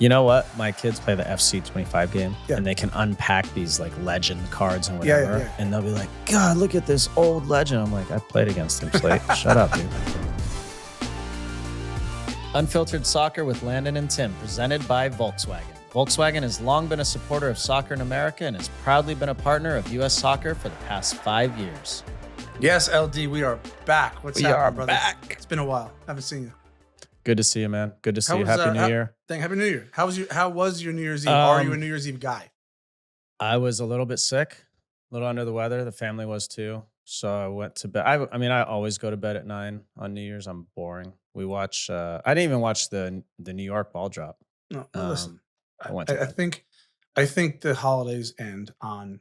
You know what? My kids play the FC 25 game, Yeah. and they can unpack these like legend cards and whatever, Yeah. and they'll be like, "God, look at this old legend." I'm like, I played against him. So like, shut up, dude. Unfiltered Soccer with Landon and Tim, presented by Volkswagen. Volkswagen has long been a supporter of soccer in America and has proudly been a partner of U.S. Soccer for the past 5 years. Yes, LD, we are back. What's We happening, are brother? back. It's been a while. Haven't seen you. Good to see you, man. Good to see you. was, Happy New Year. Happy New Year. How was your New Year's Eve? Are you a New Year's Eve guy? I was a little bit sick, a little under the weather. The family was too. So I went to bed. I always go to bed at 9 on New Year's. I'm boring. We watch. I didn't even watch the New York ball drop. No, listen. I went to bed. I think the holidays end on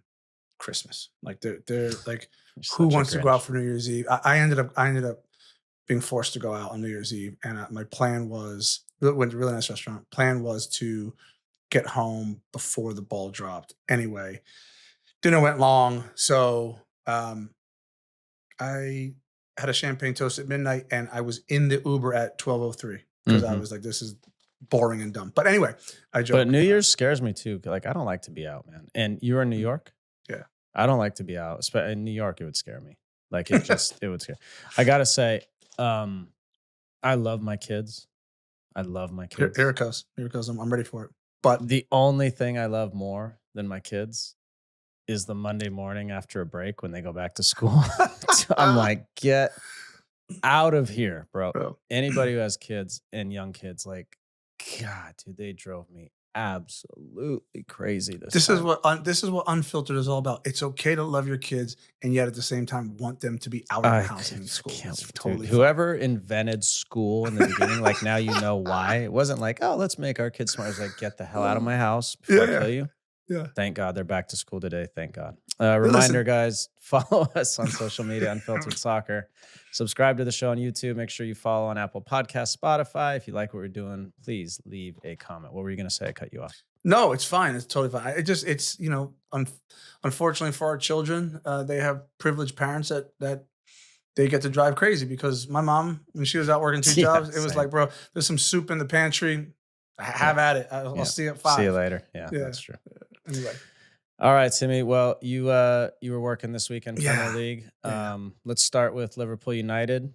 Christmas. Like they're like, You're who such a wants to go Grinch. out for New Year's Eve? I ended up being forced to go out on New Year's Eve, and my plan was went to a really nice restaurant. Plan was to get home before the ball dropped. Anyway, dinner went long, so I had a champagne toast at midnight, and I was in the Uber at 12:03 because I Mhm. was like, "This is boring and dumb." But anyway, I joke. But New Year's scares me too. Like I don't like to be out, man. And you're in New York. Yeah. I don't like to be out. In New York, it would scare me. Like it would scare. I gotta say, I love my kids. I love my Here, kids. here it goes. Here it goes. I'm ready for it. But The only thing I love more than my kids is the Monday morning after a break when they go back to school. I'm like, get out of here, bro. Bro. Anybody who has kids and young kids, like, God, dude, they drove me absolutely crazy this time. is what Unfiltered is all about. It's okay to love your kids and yet at the same time want them to be out of the house and in school. can't- It's dude, totally fine. whoever invented school in the beginning, like now you know why. It wasn't like, oh, let's make our kids smart. It's like, get the hell out of my house before I Yeah. kill you. Yeah. Thank God they're back to school today. Thank God. Reminder, guys, follow us on social media, Unfiltered Soccer. Subscribe to the show on YouTube. Make sure you follow on Apple Podcasts, Spotify. If you like what we're doing, please leave a comment. What were you going to say? I cut you off. No, it's fine. It's totally fine. It's unfortunately for our children, they have privileged parents that they get to drive crazy because my mom, when she was out working two Yeah, jobs, it was same. like, bro, there's some soup in the pantry. Have at it. I'll see you at 5. See you later. Yeah, Yeah. that's true. Anyway. All right, Timmy. Well, you were working this weekend, Yeah. Premier League. Yeah. Let's start with Liverpool United.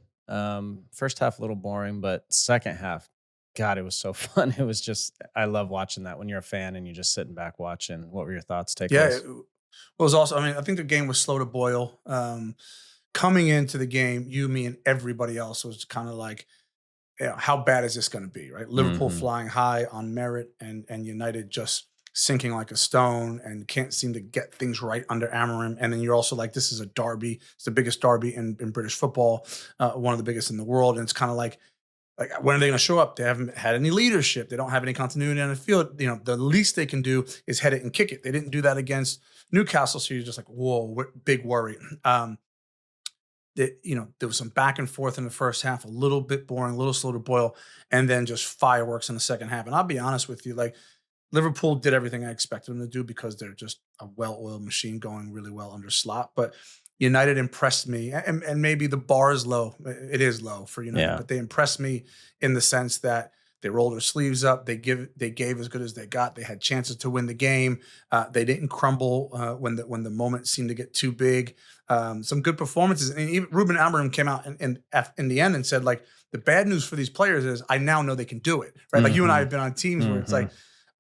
First half a little boring, but second half, God, it was so fun. It was just, I love watching that when you're a fan and you're just sitting back watching. What were your thoughts? Takeaways? Yeah, it was also. I mean, I think the game was slow to boil. Coming into the game, you, me, and everybody else was kind of like, how bad is this going to be? Right? Liverpool Mhm. flying high on merit, and United just sinking like a stone and can't seem to get things right under Amorim. And then you're also like, this is a derby. It's the biggest derby in British football, one of the biggest in the world. And it's kind of like when are they going to show up? They haven't had any leadership. They don't have any continuity on the field. The least they can do is head it and kick it. They didn't do that against Newcastle. So you're just like, whoa, big worry. There was some back and forth in the first half, a little bit boring, a little slow to boil, and then just fireworks in the second half. And I'll be honest with you, like Liverpool did everything I expected them to do because they're just a well-oiled machine going really well under Slot. But United impressed me, and maybe the bar is low. It is low for United, but they impressed me in the sense that they rolled their sleeves up. They gave as good as they got. They had chances to win the game. They didn't crumble when the moment seemed to get too big. Some good performances, and even Ruben Amorim came out in the end and said, like, the bad news for these players is I now know they can do it. Right? Like you and I have been on teams where it's like,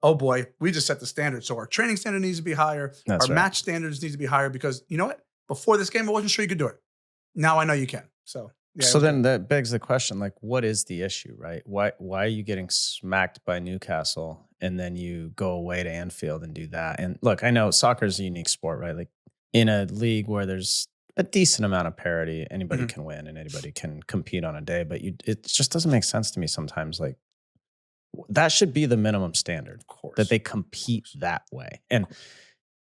oh boy, we just set the standard. So our training standard needs to be higher. That's our right. match standards need to be higher because you know what? Before this game, I wasn't sure you could do it. Now I know you can. So yeah. So then that begs the question, like, what is the issue, right? Why are you getting smacked by Newcastle and then you go away to Anfield and do that? And look, I know soccer is a unique sport, right? Like in a league where there's a decent amount of parity, anybody can win and anybody can compete on a day, but it just doesn't make sense to me sometimes. Like that should be the minimum standard, Of course. that they compete that way. And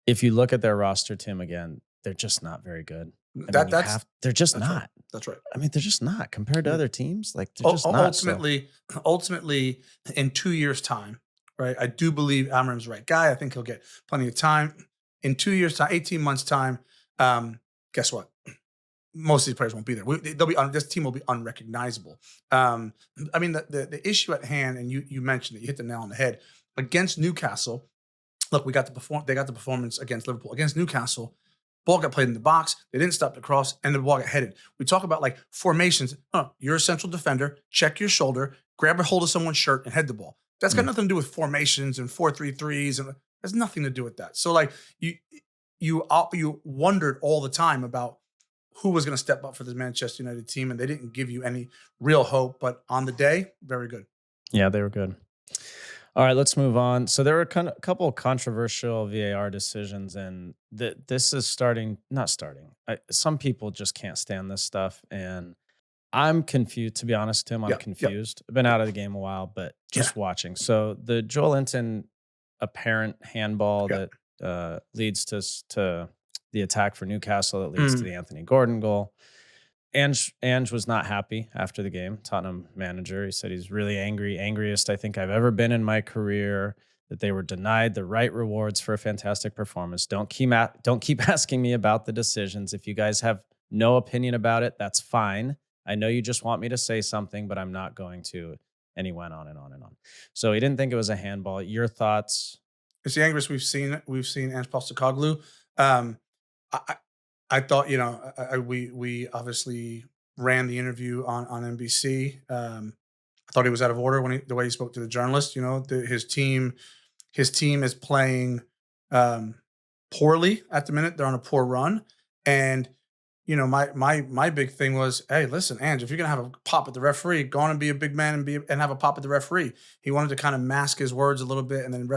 if you look at their roster, Tim, again, they're just not very good. They're just not. Right. That's right. I mean, they're just not compared to other teams. Like they're just not. Ultimately, in 2 years' time, right? I do believe Amorim's the right guy. I think he'll get plenty of time. In 2 years' time, 18 months' time, guess what? most of these players won't be there. They'll be this team will be unrecognizable. I mean, the issue at hand, and you mentioned it, you hit the nail on the head against Newcastle. Look, we got the perform. They got the performance against Liverpool. Against Newcastle, ball got played in the box. They didn't stop the cross, and the ball got headed. We talk about like formations. You're a central defender. Check your shoulder, grab a hold of someone's shirt, and head the ball. That's got nothing to do with formations and 4-3-3s, and has nothing to do with that. So like you wondered all the time about who was going to step up for the Manchester United team, and they didn't give you any real hope. But on the day, very good. Yeah, they were good. All right, let's move on. So there were a couple of controversial VAR decisions, and this is not starting. Some people just can't stand this stuff, and I'm confused. To be honest, Tim, I'm confused. I've been out of the game a while, but just watching. So the Joel Linton apparent handball that leads to the attack for Newcastle that leads to the Anthony Gordon goal. Ange was not happy after the game. Tottenham manager, he said he's really angry, angriest I think I've ever been in my career, that they were denied the right rewards for a fantastic performance. Don't keep asking me about the decisions. If you guys have no opinion about it, that's fine. I know you just want me to say something, but I'm not going to. And he went on and on and on. So he didn't think it was a handball. Your thoughts? It's the angriest we've seen. We've seen Ange Postecoglou. I thought, we obviously ran the interview on NBC. I thought he was out of order when the way he spoke to the journalist. His team is playing poorly at the minute. They're on a poor run, and my big thing was, hey, listen, Ange, if you're gonna have a pop at the referee, go on and be a big man and have a pop at the referee. He wanted to kind of mask his words a little bit, and then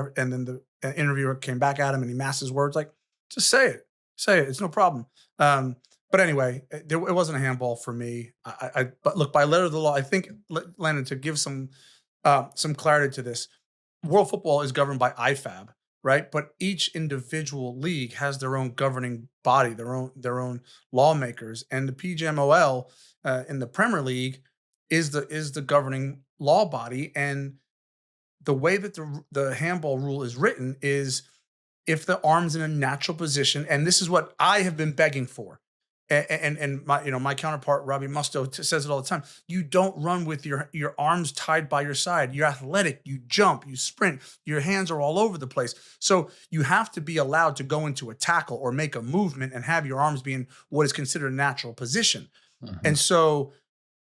the interviewer came back at him and he masked his words. Like, just say it. It's no problem. But anyway, it wasn't a handball for me. But look, by letter of the law, I think, Landon, to give some clarity to this, world football is governed by IFAB, right? But each individual league has their own governing body, their own lawmakers, and the PGMOL in the Premier League is the governing law body. And the way that the handball rule is written is, if the arm's in a natural position, and this is what I have been begging for, and my counterpart Robbie Mustoe says it all the time. You don't run with your arms tied by your side. You're athletic. You jump. You sprint. Your hands are all over the place. So you have to be allowed to go into a tackle or make a movement and have your arms be in what is considered a natural position. Mm-hmm.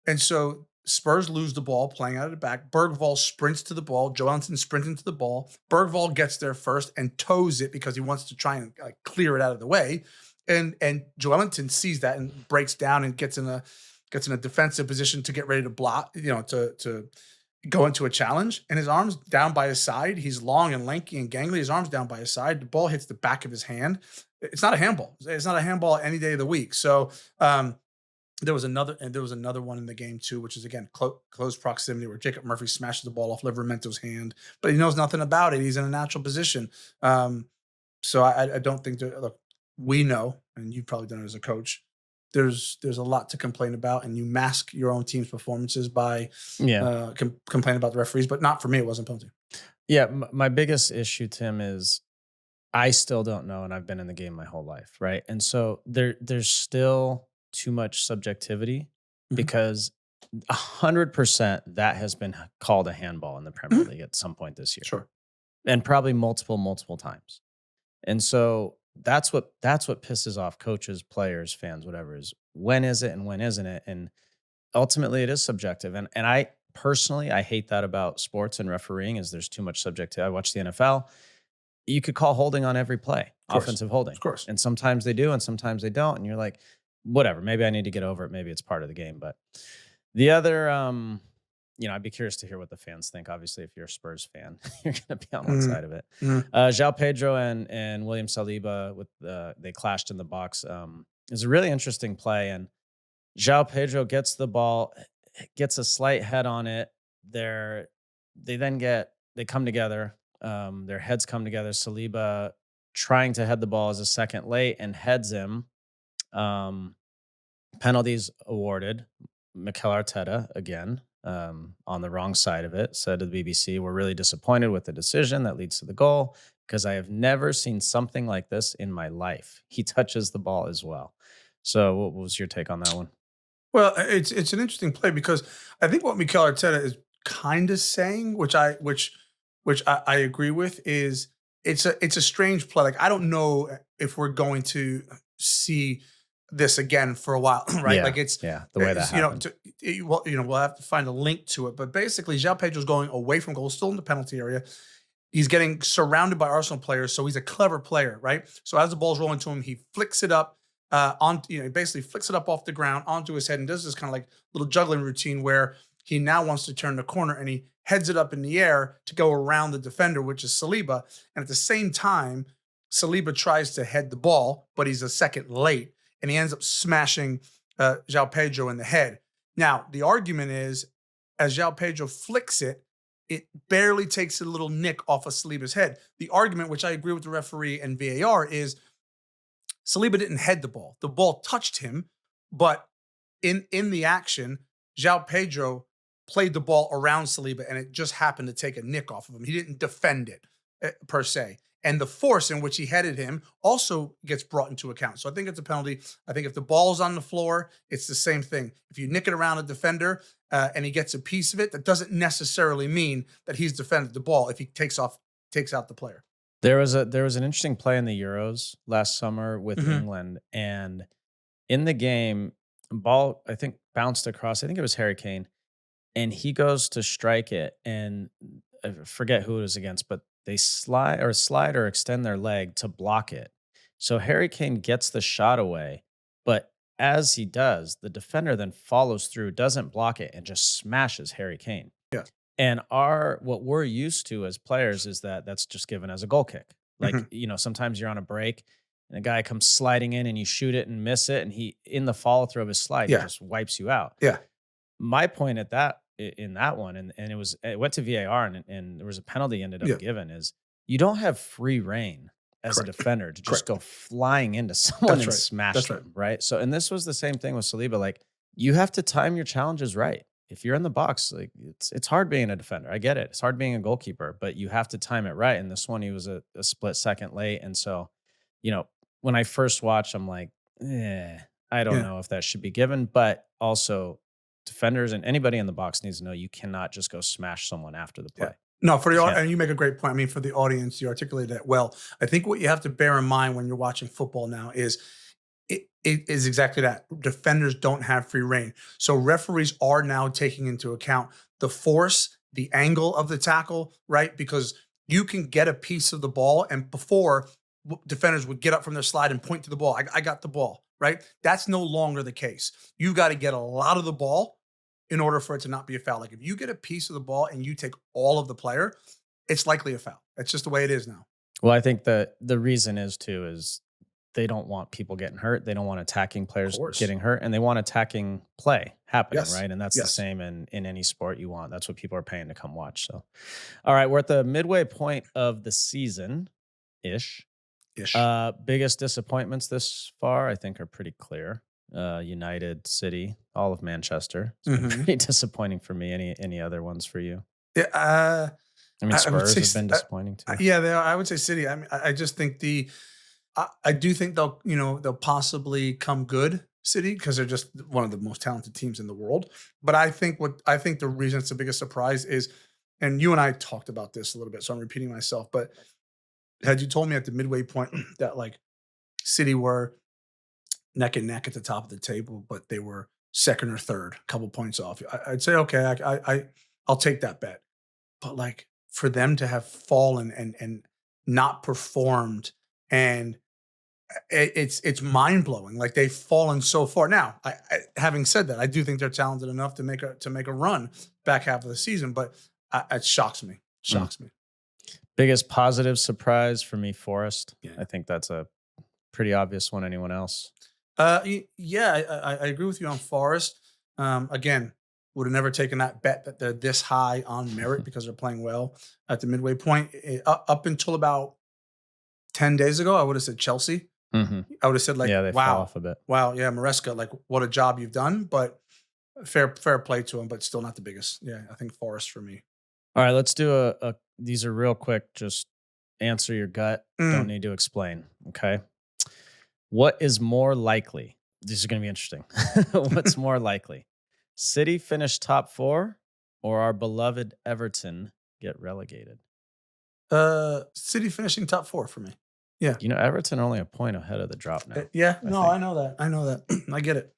And so Spurs lose the ball playing out of the back. Bergvall sprints to the ball. Joelinton sprints into the ball. Bergvall gets there first and toes it because he wants to try and clear it out of the way. And Joelinton sees that and breaks down and gets in a defensive position to get ready to block, to go into a challenge. And his arms down by his side. He's long and lanky and gangly. His arms down by his side. The ball hits the back of his hand. It's not a handball. It's not a handball any day of the week. So there was another one in the game too, which is again close proximity, where Jacob Murphy smashes the ball off Livermento's hand, but he knows nothing about it. He's in a natural position. So I don't think look, we know, and you've probably done it as a coach, there's a lot to complain about, and you mask your own team's performances by complaining about the referees, but not for me. It wasn't penalty. Yeah. My biggest issue, Tim, is I still don't know, and I've been in the game my whole life. Right. And so there's still too much subjectivity, because 100% that has been called a handball in the Premier League at some point this year. Sure. And probably multiple times. And so that's what pisses off coaches, players, fans, whatever, is when is it and when isn't it? And ultimately it is subjective. And I personally, I hate that about sports and refereeing, is there's too much subjectivity. I watch the NFL. You could call holding on every play, offensive holding. Of course. And sometimes they do and sometimes they don't. And you're like, whatever, maybe I need to get over it. Maybe it's part of the game. But the other, I'd be curious to hear what the fans think. Obviously, if you're a Spurs fan, you're going to be on one side of it. João Pedro and William Saliba, they clashed in the box. It was a really interesting play. And João Pedro gets the ball, gets a slight head on it. They come together. Their heads come together. Saliba trying to head the ball is a second late and heads him. Penalties awarded. Mikel Arteta, again, on the wrong side of it, said to the BBC, "We're really disappointed with the decision that leads to the goal, because I have never seen something like this in my life." He touches the ball as well. So what was your take on that one? Well, it's an interesting play because I think what Mikel Arteta is kind of saying, which I agree with, is it's a strange play. Like I don't know if we're going to see this again for a while, right? Yeah, Like it's, yeah, the way that you know, happened. well, we'll have to find a link to it. But basically, João Pedro's going away from goal, still in the penalty area. He's getting surrounded by Arsenal players, so he's a clever player, right? So as the ball's rolling to him, he flicks it up on, he basically flicks it up off the ground onto his head and does this kind of like little juggling routine where he now wants to turn the corner and he heads it up in the air to go around the defender, which is Saliba. And at the same time, Saliba tries to head the ball, but he's a second late, and he ends up smashing João Pedro in the head. Now the argument is, as João Pedro flicks it, it barely takes a little nick off of Saliba's head. The argument, which I agree with the referee and VAR, is Saliba didn't head the ball. The ball touched him, but in the action, João Pedro played the ball around Saliba, and it just happened to take a nick off of him. He didn't defend it per se. And the force in which he headed him also gets brought into account. So I think it's a penalty. I think if the ball's on the floor, it's the same thing. If you nick it around a defender and he gets a piece of it, that doesn't necessarily mean that he's defended the ball if he takes out the player. There was an interesting play in the Euros last summer with Mhm. England, and in the game, ball I think bounced across. I think it was Harry Kane, and he goes to strike it, and I forget who it was against, but they slide or extend their leg to block it. So Harry Kane gets the shot away, but as he does, the defender then follows through, doesn't block it, and just smashes Harry Kane. Yeah. And our what we're used to as players is that that's just given as a goal kick. Like, Mhm. sometimes you're on a break and a guy comes sliding in and you shoot it and miss it, and he in the follow through of his slide, he Yeah. just wipes you out. Yeah. My point at that in that one, and it went to VAR, and there was a penalty ended up Yeah. given, is you don't have free reign as a Correct. defender to just Correct. go flying into someone That's and right. smash That's right. them, right? So, and this was the same thing with Saliba. Like, you have to time your challenges right. If you're in the box, like it's hard being a defender. I get it. It's hard being a goalkeeper, but you have to time it right. And this one, he was a split second late, and so, you know, when I first watched, I'm like, I don't Yeah. know if that should be given, but also defenders and anybody in the box needs to know you cannot just go smash someone after the Yeah. play. No, for You the can't. and you make a great point. I mean, for the audience, you articulated that well. I think what you have to bear in mind when you're watching football now is it is exactly that. Defenders don't have free reign. So referees are now taking into account the force, the angle of the tackle, right? Because you can get a piece of the ball, and before defenders would get up from their slide and point to the ball. I got the ball, right? That's no longer the case. You've got to get a lot of the ball in order for it to not be a foul. Like if you get a piece of the ball and you take all of the player, it's likely a foul. That's just the way it is now. Well, I think the reason is too is they don't want people getting hurt. They don't want attacking Of players course. getting hurt, and they want attacking play happening, Yes. right? And that's the Yes. same in any sport you want. That's what people are paying to come watch. So, all right, we're at the midway point of the season ish. Ish. Biggest disappointments this far, I think, are pretty clear. United, City, all of Manchester. It's been Mhm. pretty disappointing for me. Any other ones for you? Yeah. I mean, I would Spurs say, have been disappointing too. yeah, they are. I would say City. I mean, I just think I do think they'll possibly come good City because they're just one of the most talented teams in the world. But I think the reason it's the biggest surprise is, and you and I talked about this a little bit, so I'm repeating myself. But had you told me at the midway point that like City were neck and neck at the top of the table, but they were second or third, a couple points off, I'd say okay, I'll take that bet. But like for them to have fallen and not performed, and it's mind blowing. Like they've fallen so far. Now, having said that, I do think they're talented enough to make a run back half of the season. But it shocks me. Mm. Shocks me. Biggest positive surprise for me, Forest. Yeah. I think that's a pretty obvious one. Anyone else? Yeah, I agree with you on Forest. Again, would have never taken that bet that they're this high on merit because they're playing well at the midway point. Up until about 10 days ago, I would have said Chelsea. Hmm. I would have said like, Yeah, they fell wow, off a bit. wow, yeah, Maresca, like what a job you've done. But fair play to him, but still not the biggest. Yeah, I think Forest for me. All right, let's do a. These are real quick. Just answer your gut. Don't Mm, need to explain. Okay. What is more likely? These are going to be interesting. What's more likely? City finish top 4 or our beloved Everton get relegated? City finishing top 4 for me. Yeah. Everton are only a point ahead of the drop now. Yeah. I No, think. I know that. I know that. I get it.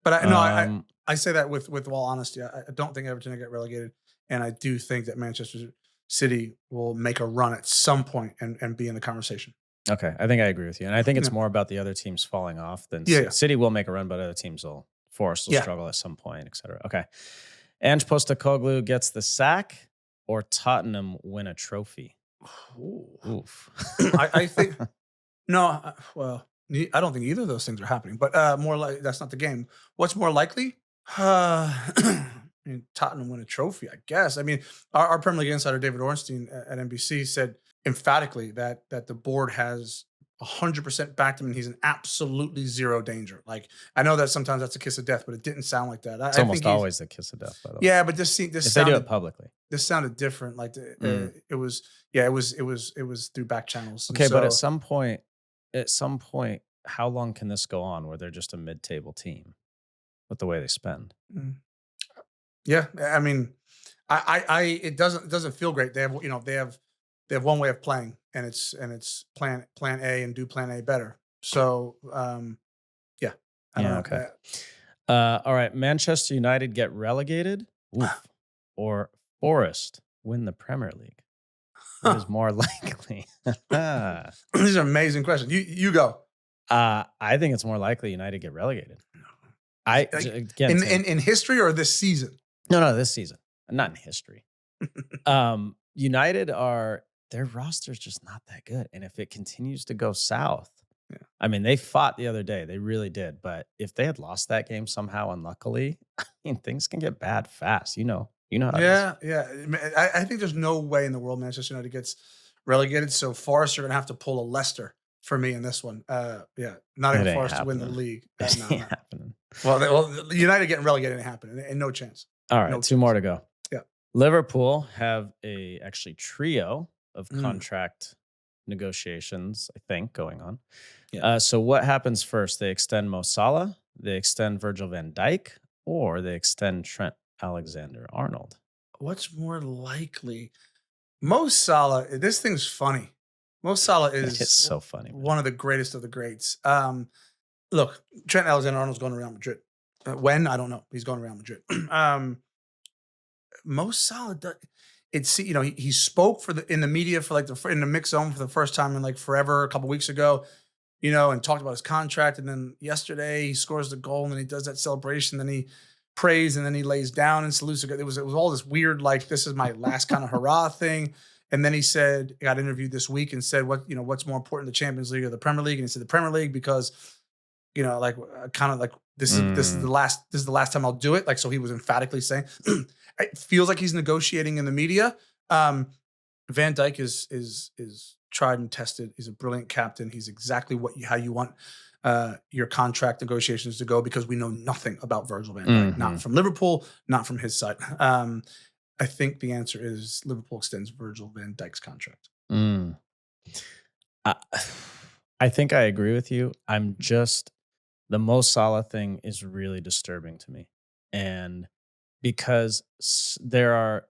But I say that with all honesty. I don't think Everton will get relegated, and I do think that Manchester City will make a run at some point and be in the conversation. Okay, I think I agree with you, and I think it's Yeah. more about the other teams falling off than Yeah. City will make a run, but other teams will Yeah. struggle at some point, etc. Okay, Ange Postecoglou gets the sack, or Tottenham win a trophy. Ooh. Oof. I think no. Well, I don't think either of those things are happening. But more like that's not the game. What's more likely? I mean, Tottenham win a trophy, I guess. I mean, our Premier League insider David Ornstein at NBC said emphatically that the board has 100% backed him, and he's in absolutely zero danger. Like, I know that sometimes that's a kiss of death, but it didn't sound like that. It's I almost think always the kiss of death, by the way. yeah, but this If they do sounded it publicly. this sounded different. Like it was through back channels. And Okay, but at so, some point, how long can this go on where they're just a mid-table team with the way they spend? mm, yeah, I mean, it doesn't feel great. They have one way of playing, and it's plan A and do plan A better. So yeah, I don't Yeah, know. okay. All right, Manchester United get relegated, oof, or Forest win the Premier League. What is more likely? These are amazing questions. You go. I think it's more likely United get relegated. Again, In history or this season? No, this season, not in history. United their roster's just not that good, and if it continues to go south, yeah. I mean, they fought the other day, they really did. But if they had lost that game somehow, unluckily, I mean, things can get bad fast. You know how it is. Yeah. I think there's no way in the world Manchester United gets relegated. So Forest are going to have to pull a Leicester for me in this one. Yeah, not even Forest to win the league. It ain't happening. Well, United getting relegated ain't happening, and no chance. All right, two more to go. Yeah. Liverpool have a trio of contract negotiations, I think, going on. Yeah. So what happens first? They extend Mo Salah, they extend Virgil van Dijk, or they extend Trent Alexander-Arnold. What's more likely? Mo Salah. This thing's funny. Mo Salah is it's so funny. One of the greatest of the greats. Look, Trent Alexander-Arnold's going to Real Madrid. When? I don't know. He's going to Real Madrid. Mo Salah, he spoke in the media for in the mixed zone for the first time in forever a couple weeks ago, and talked about his contract. And then yesterday he scores the goal and then he does that celebration. Then he prays and then he lays down and salutes. It was all this weird, this is my last kind of hurrah thing. And then he got interviewed this week and said, what's more important, the Champions League or the Premier League? And he said the Premier League because, this is the last time I'll do it. So he was emphatically saying, it feels like he's negotiating in the media. Van Dijk is tried and tested. He's a brilliant captain. He's exactly how you want your contract negotiations to go, because we know nothing about Virgil van Dijk, not from Liverpool, not from his side. I think the answer is Liverpool extends Virgil van Dijk's contract. I think I agree with you. The Mo Salah thing is really disturbing to me. And because there are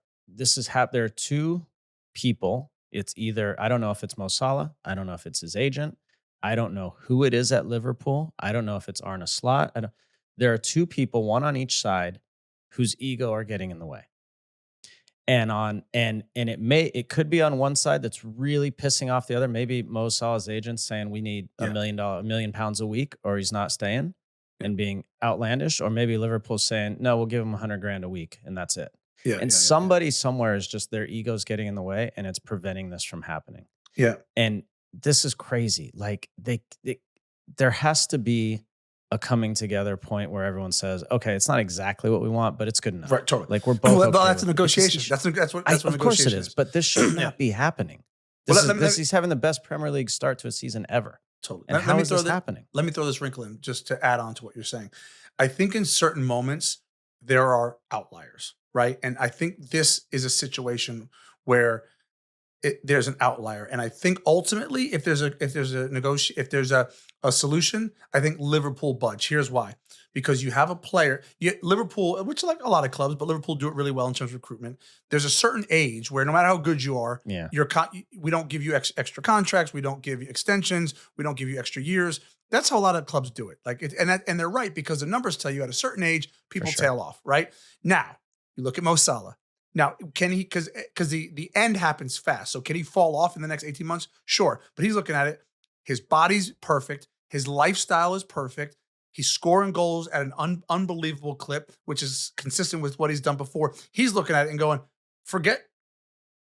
two people. It's either, I don't know if it's Mo Salah. I don't know if it's his agent. I don't know who it is at Liverpool. I don't know if it's Arne Slot. There are two people, one on each side, whose ego are getting in the way. And it could be on one side that's really pissing off the other. Maybe Mo Salah's agent saying we need $1 million a week, or he's not staying, and being outlandish. Or maybe Liverpool's saying, no, we'll give him $100,000 a week and that's it. Somebody somewhere is just their ego's getting in the way, and it's preventing this from happening. Yeah. And this is crazy. There has to be a coming together point where everyone says, okay, it's not exactly what we want, but it's good enough. Right, totally. We're both. Well, that's a negotiation. That's what of course it is, but this should not be happening. He's having the best Premier League start to a season ever. Totally. And how is this happening? Let me throw this wrinkle in just to add on to what you're saying. I think in certain moments there are outliers, right? And I think this is a situation where there's an outlier. And I think ultimately, if there's a solution, I think Liverpool budge. Here's why: because you have a player, Liverpool, which like a lot of clubs, but Liverpool do it really well in terms of recruitment. There's a certain age where no matter how good you are, Yeah. we don't give you extra contracts, we don't give you extensions, we don't give you extra years. That's how a lot of clubs do it. And they're right, because the numbers tell you at a certain age, people sure. tail off. Right now, you look at Mo Salah. Now, can he, because the end happens fast. So can he fall off in the next 18 months? Sure. But he's looking at it. His body's perfect. His lifestyle is perfect. He's scoring goals at an unbelievable clip, which is consistent with what he's done before. He's looking at it and going,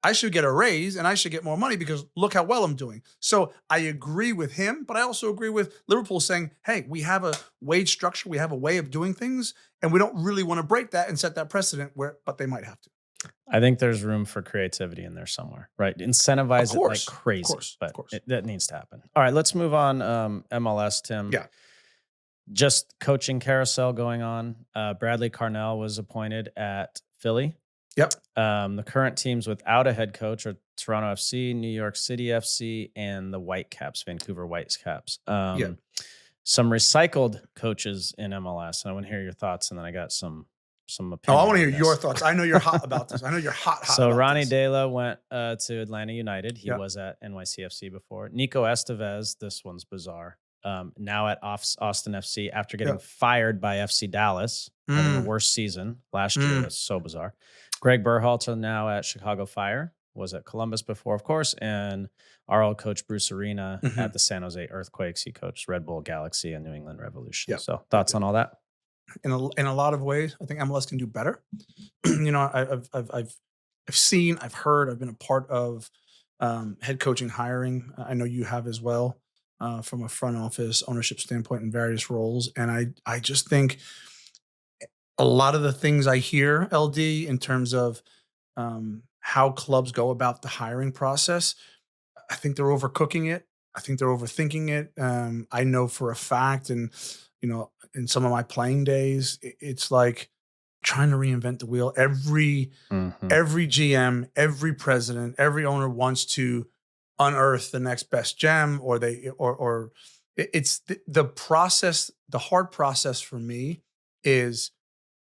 I should get a raise and I should get more money because look how well I'm doing. So I agree with him, but I also agree with Liverpool saying, hey, we have a wage structure. We have a way of doing things, and we don't really want to break that and set that precedent but they might have to. I think there's room for creativity in there somewhere, right? Incentivize it like crazy, but that needs to happen. All right, let's move on. MLS, Tim. Yeah. Just coaching carousel going on. Bradley Carnell was appointed at Philly. Yep. The current teams without a head coach are Toronto FC, New York City FC, and the Whitecaps, Vancouver Whitecaps. Some recycled coaches in MLS. And I want to hear your thoughts, and then I got some opinion. Oh, I want to hear your thoughts. I know you're hot about this. I know you're hot. So Ronnie Dela went to Atlanta United. He was at NYCFC before. Nico Estevez, this one's bizarre. Now at Austin FC after getting fired by FC Dallas, having the worst season last year. That's so bizarre. Greg Berhalter now at Chicago Fire, was at Columbus before, of course, and our old coach Bruce Arena at the San Jose Earthquakes. He coached Red Bull Galaxy and New England Revolution. Yep. So thoughts on all that? In a lot of ways, I think MLS can do better. I've seen, I've heard, I've been a part of head coaching hiring. I know you have as well, from a front office ownership standpoint in various roles. And I just think a lot of the things I hear, LD, in terms of how clubs go about the hiring process, I think they're overcooking it. I think they're overthinking it. I know for a fact, and in some of my playing days, it's like trying to reinvent the wheel. Every GM, every president, every owner wants to unearth the next best gem, or it's the process. The hard process for me is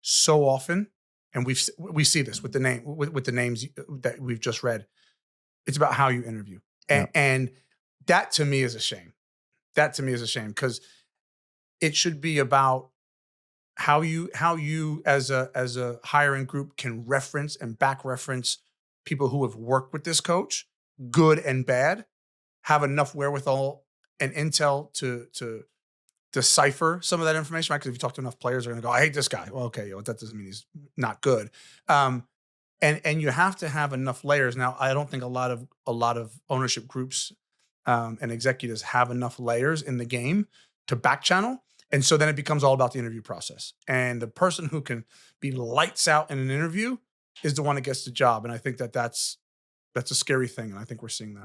so often, and we see this with the names that we've just read. It's about how you interview, and that to me is a shame. That to me is a shame, because it should be about how you as a hiring group can reference and back reference people who have worked with this coach, good and bad, have enough wherewithal and intel to decipher some of that information, right? Because if you talk to enough players, they're going to go, I hate this guy. Well, okay, that doesn't mean he's not good. And you have to have enough layers. Now, I don't think a lot of ownership groups and executives have enough layers in the game to back channel. And so then it becomes all about the interview process. And the person who can be lights out in an interview is the one that gets the job. And I think that's a scary thing. And I think we're seeing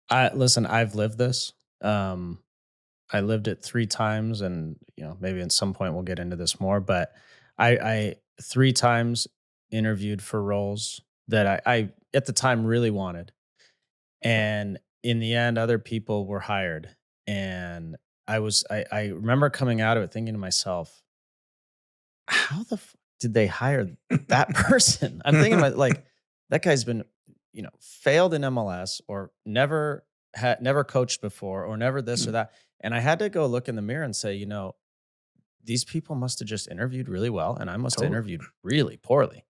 that. Listen, I've lived this. I lived it 3 times, and maybe at some point we'll get into this more, but I 3 times interviewed for roles that I at the time really wanted. And in the end, other people were hired. And I remember coming out of it thinking to myself, how the fuck did they hire that person? I'm thinking about, like, that guy's been, failed in MLS, or never coached before, or never this or that. And I had to go look in the mirror and say, these people must have just interviewed really well, and I must have interviewed really poorly.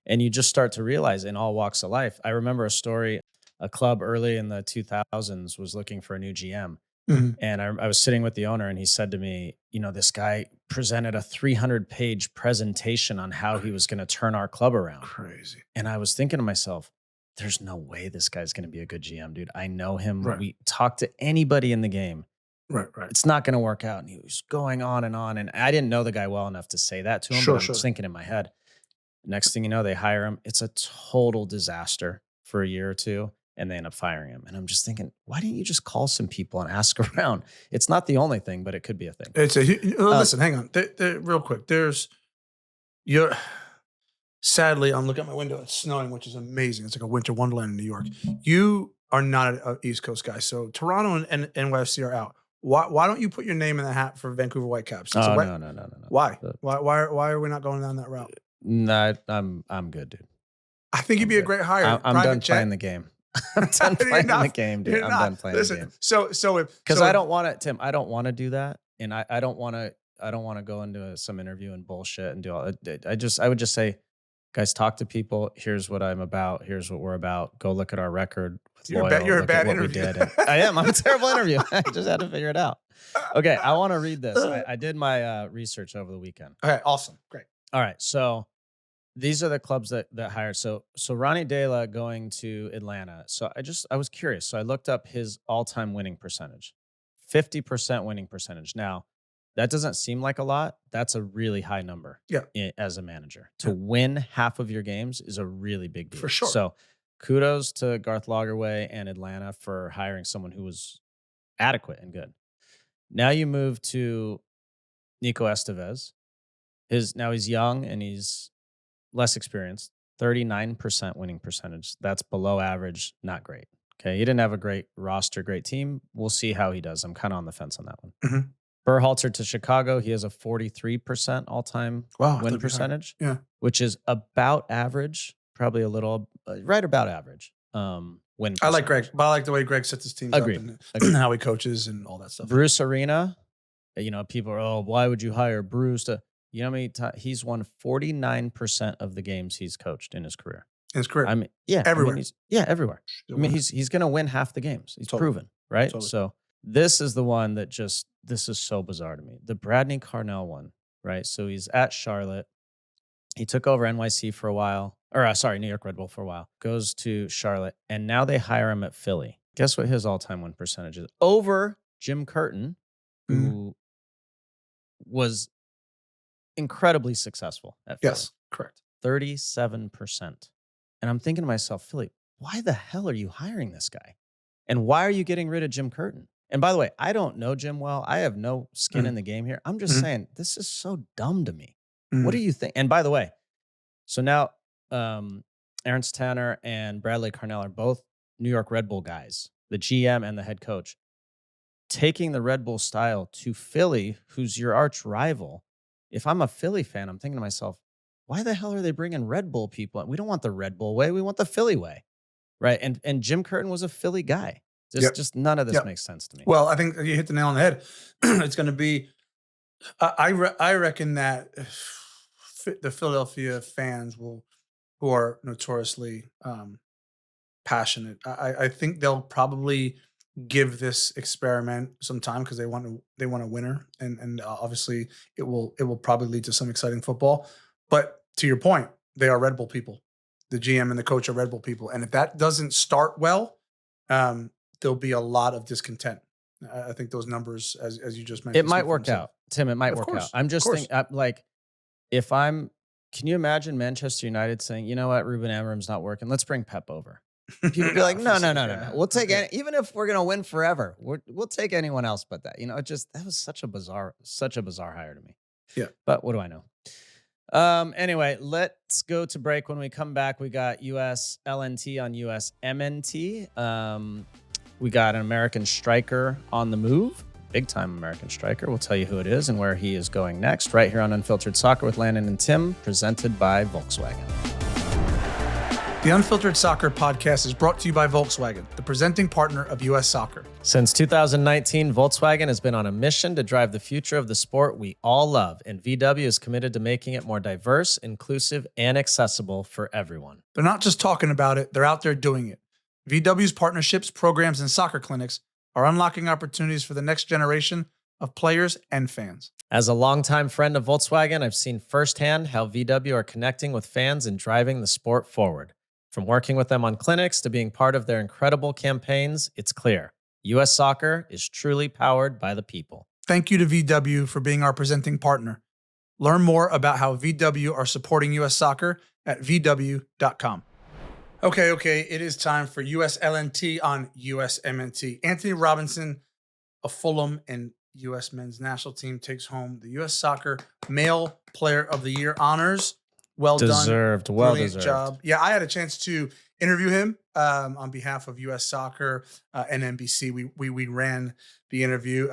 And you just start to realize in all walks of life. I remember a story, a club early in the 2000s was looking for a new GM. And I was sitting with the owner, and he said to me, this guy presented a 300-page presentation on how he was going to turn our club around. Crazy. And I was thinking to myself, there's no way this guy's going to be a good GM, dude. I know him. Right. We talk to anybody in the game. Right. It's not going to work out. And he was going on. And I didn't know the guy well enough to say that to him, but I was thinking in my head. Next thing you know, they hire him. It's a total disaster for a year or two, and they end up firing him. And I'm just thinking, why didn't you just call some people and ask around? It's not the only thing, but it could be a thing. Listen, hang on. Real quick. Sadly, I'm looking at my window. It's snowing, which is amazing. It's like a winter wonderland in New York. You are not an East Coast guy, so Toronto and NYFC are out. Why don't you put your name in the hat for Vancouver Whitecaps? It's a Oh wet. no. Why? The- Why are we not going down that route? No, I'm good, dude. I think you'd I'm be a good. great hire. I'm Private done jet. playing the game. I'm done You're playing the not. game, dude. You're I'm not. done playing the Listen, game. so if Because so I if- don't want to, Tim. I don't want to do that, and I don't want to. I don't want to go into some interview and bullshit and do all. I would just say, guys, talk to people. Here's what I'm about. Here's what we're about. Go look at our record. With You're a Loyal, bad- you're a look at bad what we interview. did. And I am. I'm a terrible interview. I just had to figure it out. Okay, I want to read this. I did my research over the weekend. Okay, awesome, great. All right, so these are the clubs that hired. So Ronnie Dela going to Atlanta. So I was curious. So I looked up his all-time winning percentage. 50% winning percentage. Now, that doesn't seem like a lot. That's a really high number. Yeah. As a manager. To win half of your games is a really big deal. For sure. So kudos to Garth Lagerwey and Atlanta for hiring someone who was adequate and good. Now you move to Nico Estevez. Now he's young and he's less experienced. 39% winning percentage. That's below average, not great. Okay. He didn't have a great roster, great team. We'll see how he does. I'm kind of on the fence on that one. Mhm. Berhalter to Chicago. He has a 43% all-time Wow, win that'd be high. percentage, Yeah. which is about average, probably a little, right about average. Win I like Greg, percentage. but I like the way Greg sets his teams Agreed. up and Agreed. how he coaches and all that stuff. Bruce Arena, people are, oh, why would you hire Bruce to, how many times he's won 49% of the games he's coached in his career. In his career. I mean, yeah, Everywhere. Everywhere. I mean, he's going to win half the games. He's Totally. proven, right? Totally. So this is the one that this is so bizarre to me. The Bradley Carnell one, right? So he's at Charlotte. He took over NYC for a while, New York Red Bull for a while, goes to Charlotte, and now they hire him at Philly. Guess what his all-time win percentage is? Over Jim Curtin, who was incredibly successful at Philly. Yes, correct. 37%. And I'm thinking to myself, Philly, why the hell are you hiring this guy? And why are you getting rid of Jim Curtin? And by the way, I don't know Jim well. I have no skin in the game here. I'm just saying, this is so dumb to me. What do you think? And by the way, so now Ernst Tanner and Bradley Carnell are both New York Red Bull guys, the GM and the head coach, taking the Red Bull style to Philly, who's your arch rival. If I'm a Philly fan, I'm thinking to myself, why the hell are they bringing Red Bull people? We don't want the Red Bull way. We want the Philly way, right? And Jim Curtin was a Philly guy. Just none of this makes sense to me. Well, I think you hit the nail on the head. It's going to be, I reckon that the Philadelphia fans who are notoriously passionate, I think they'll probably give this experiment some time because they want a winner, and obviously it will probably lead to some exciting football. But to your point, they are Red Bull people. The GM and the coach are Red Bull people, and if that doesn't start well, there'll be a lot of discontent. I think those numbers, as you just mentioned, it might work out, Tim. It might work out. I'm just thinking, can you imagine Manchester United saying, you know what, Ruben Amorim's not working. Let's bring Pep over. People be like, no. We'll take even if we're gonna win forever, we'll take anyone else but that. That was such a bizarre hire to me. Yeah. But what do I know? Anyway, let's go to break. When we come back, we got USLNT on USMNT. We got an American striker on the move. Big time American striker. We'll tell you who it is and where he is going next, right here on Unfiltered Soccer with Landon and Tim, presented by Volkswagen. The Unfiltered Soccer podcast is brought to you by Volkswagen, the presenting partner of US Soccer. Since 2019, Volkswagen has been on a mission to drive the future of the sport we all love, and VW is committed to making it more diverse, inclusive, and accessible for everyone. They're not just talking about it, they're out there doing it. VW's partnerships, programs, and soccer clinics are unlocking opportunities for the next generation of players and fans. As a longtime friend of Volkswagen, I've seen firsthand how VW are connecting with fans and driving the sport forward. From working with them on clinics to being part of their incredible campaigns, it's clear U.S. Soccer is truly powered by the people. Thank you to VW for being our presenting partner. Learn more about how VW are supporting U.S. Soccer at vw.com. Okay, it is time for USLNT on USMNT. Antonee Robinson of Fulham and U.S. men's national team takes home the U.S. Soccer Male Player of the Year honors. Well done. Deserved. Well Brilliant deserved. job. Yeah, I had a chance to interview him on behalf of US Soccer and NBC. We ran the interview.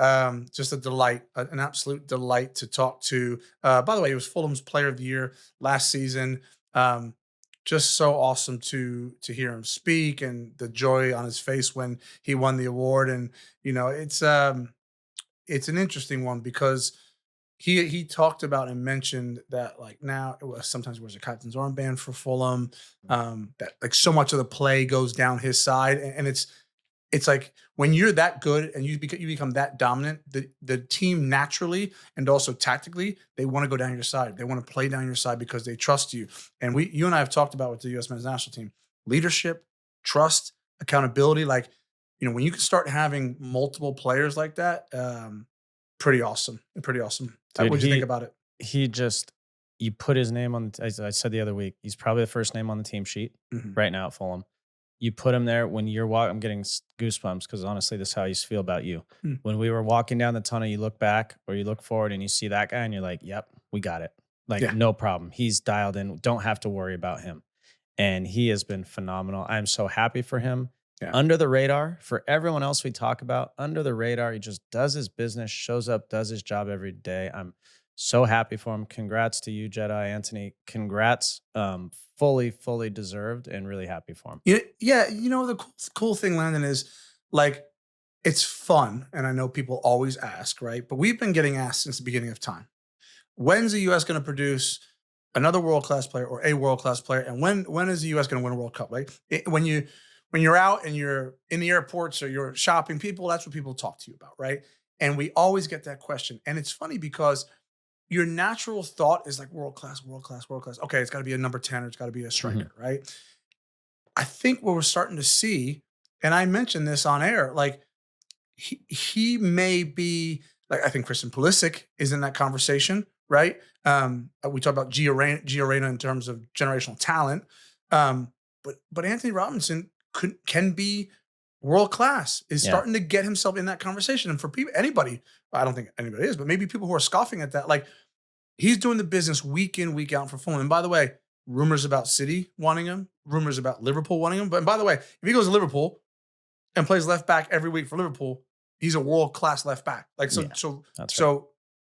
Just a delight, an absolute delight to talk to. By the way, he was Fulham's Player of the Year last season. Just so awesome to hear him speak and the joy on his face when he won the award. And it's an interesting one because he talked about and mentioned that like now sometimes he wears a captain's armband for Fulham. That like so much of the play goes down his side, and it's like when you're that good and you become that dominant, the team naturally and also tactically they want to go down your side. They want to play down your side because they trust you. And you and I have talked about with the U.S. men's national team leadership, trust, accountability. Like when you can start having multiple players like that. Pretty awesome. Pretty awesome. Dude, What'd you think about it? You put his name on, as I said the other week, he's probably the first name on the team sheet right now at Fulham. You put him there when you're walking. I'm getting goosebumps because honestly, this is how I used to feel about you. When we were walking down the tunnel, you look back or you look forward and you see that guy and you're like, yep, we got it. Like, no problem. He's dialed in. Don't have to worry about him. And he has been phenomenal. I'm so happy for him. Yeah. Under the radar, for everyone else we talk about, under the radar, he just does his business, shows up, does his job every day. I'm so happy for him. Congrats to you, Jedi Anthony. Congrats. Fully deserved and really happy for him. Yeah. The cool thing, Landon, is like, it's fun. And I know people always ask, right? But we've been getting asked since the beginning of time. When's the U.S. going to produce another world-class player or a world-class player? And when is the U.S. going to win a World Cup, right? When you're out and you're in the airports or you're shopping, that's what people talk to you about, right? And we always get that question. And it's funny because your natural thought is like world class. Okay, it's got to be a number 10 or it's got to be a striker, right? I think what we're starting to see, and I mentioned this on air, like he may be, like I think Christian Pulisic is in that conversation, right? We talk about Gio Reyna in terms of generational talent. But Antonee Robinson can be world class, is starting to get himself in that conversation. And for people, anybody, I don't think anybody is, but maybe people who are scoffing at that, like he's doing the business week in, week out for Fulham. And by the way, rumors about City wanting him, rumors about Liverpool wanting him. But by the way, if he goes to Liverpool and plays left back every week for Liverpool, he's a world class left back. Like so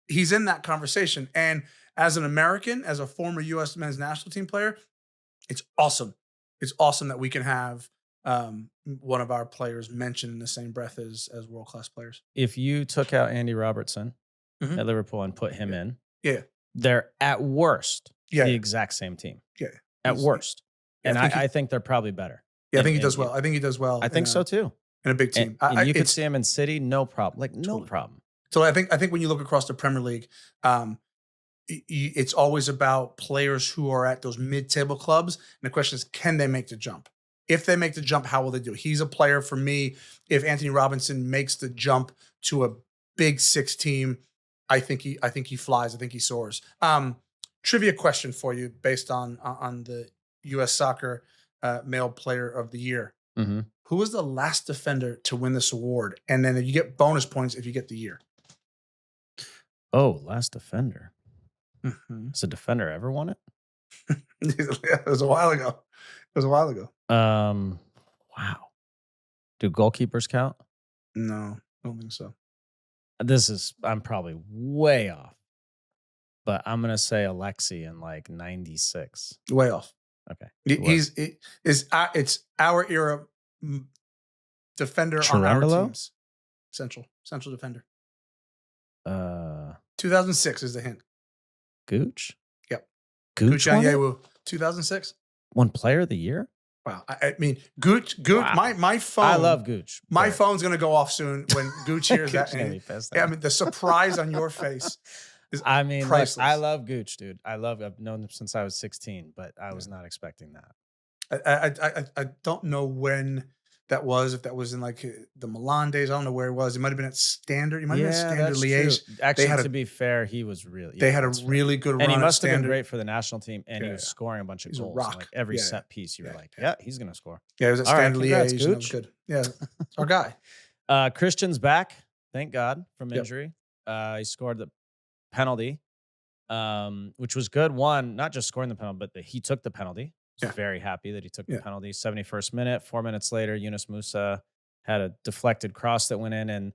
he's in that conversation. And as an American, as a former U.S. men's national team player, it's awesome. It's awesome that we can have one of our players mentioned in the same breath as world-class players. If you took out Andy Robertson at Liverpool and put him in, they're at worst the exact same team. Yeah. At worst. And I think they're probably better. Yeah, I think he does well. I think he does well. I think so too. In a big team. And you could see him in City, no problem. Like, no problem. So I think when you look across the Premier League, it's always about players who are at those mid-table clubs. And the question is, can they make the jump? If they make the jump, how will they do? He's a player for me. If Antonee Robinson makes the jump to a big six team, I think he flies. I think he soars. Trivia question for you based on the U.S. Soccer Male Player of the Year. Who was the last defender to win this award? And then you get bonus points if you get the year. Oh, last defender. Has a defender ever won it? It was a while ago. Wow. Do goalkeepers count? No, I don't think so. I'm probably way off, but I'm going to say Alexi in like 96. Way off. Okay. It's our era defender on our teams. Central defender. 2006 is the hint. Gooch? Yep. Gooch Onyewu, 2006. Won Player of the Year? Wow. I mean, Gooch. Wow. My phone. I love Gooch. My phone's gonna go off soon when Gooch hears that. I mean, the surprise on your face is priceless. I love Gooch, dude. I've known him since I was 16, but I was not expecting that. I don't know when that was. If that was in like the Milan days, I don't know where it was. It might have been at Standard. It might have been at Standard Liège. Actually, to be fair, he was really. They had a really good run. And he must have been great for the national team. And he was scoring a bunch of goals. Rock. Like every set piece, you were like, he's gonna score. Yeah, it was at Standard Liège. And it was good. Yeah, our guy. Christian's back. Thank God from injury. He scored the penalty. which was good. One, not just scoring the penalty, but that he took the penalty. I was Yeah. very happy that he took the Yeah. penalty. 71st minute, 4 minutes later, Yunus Musah had a deflected cross that went in, and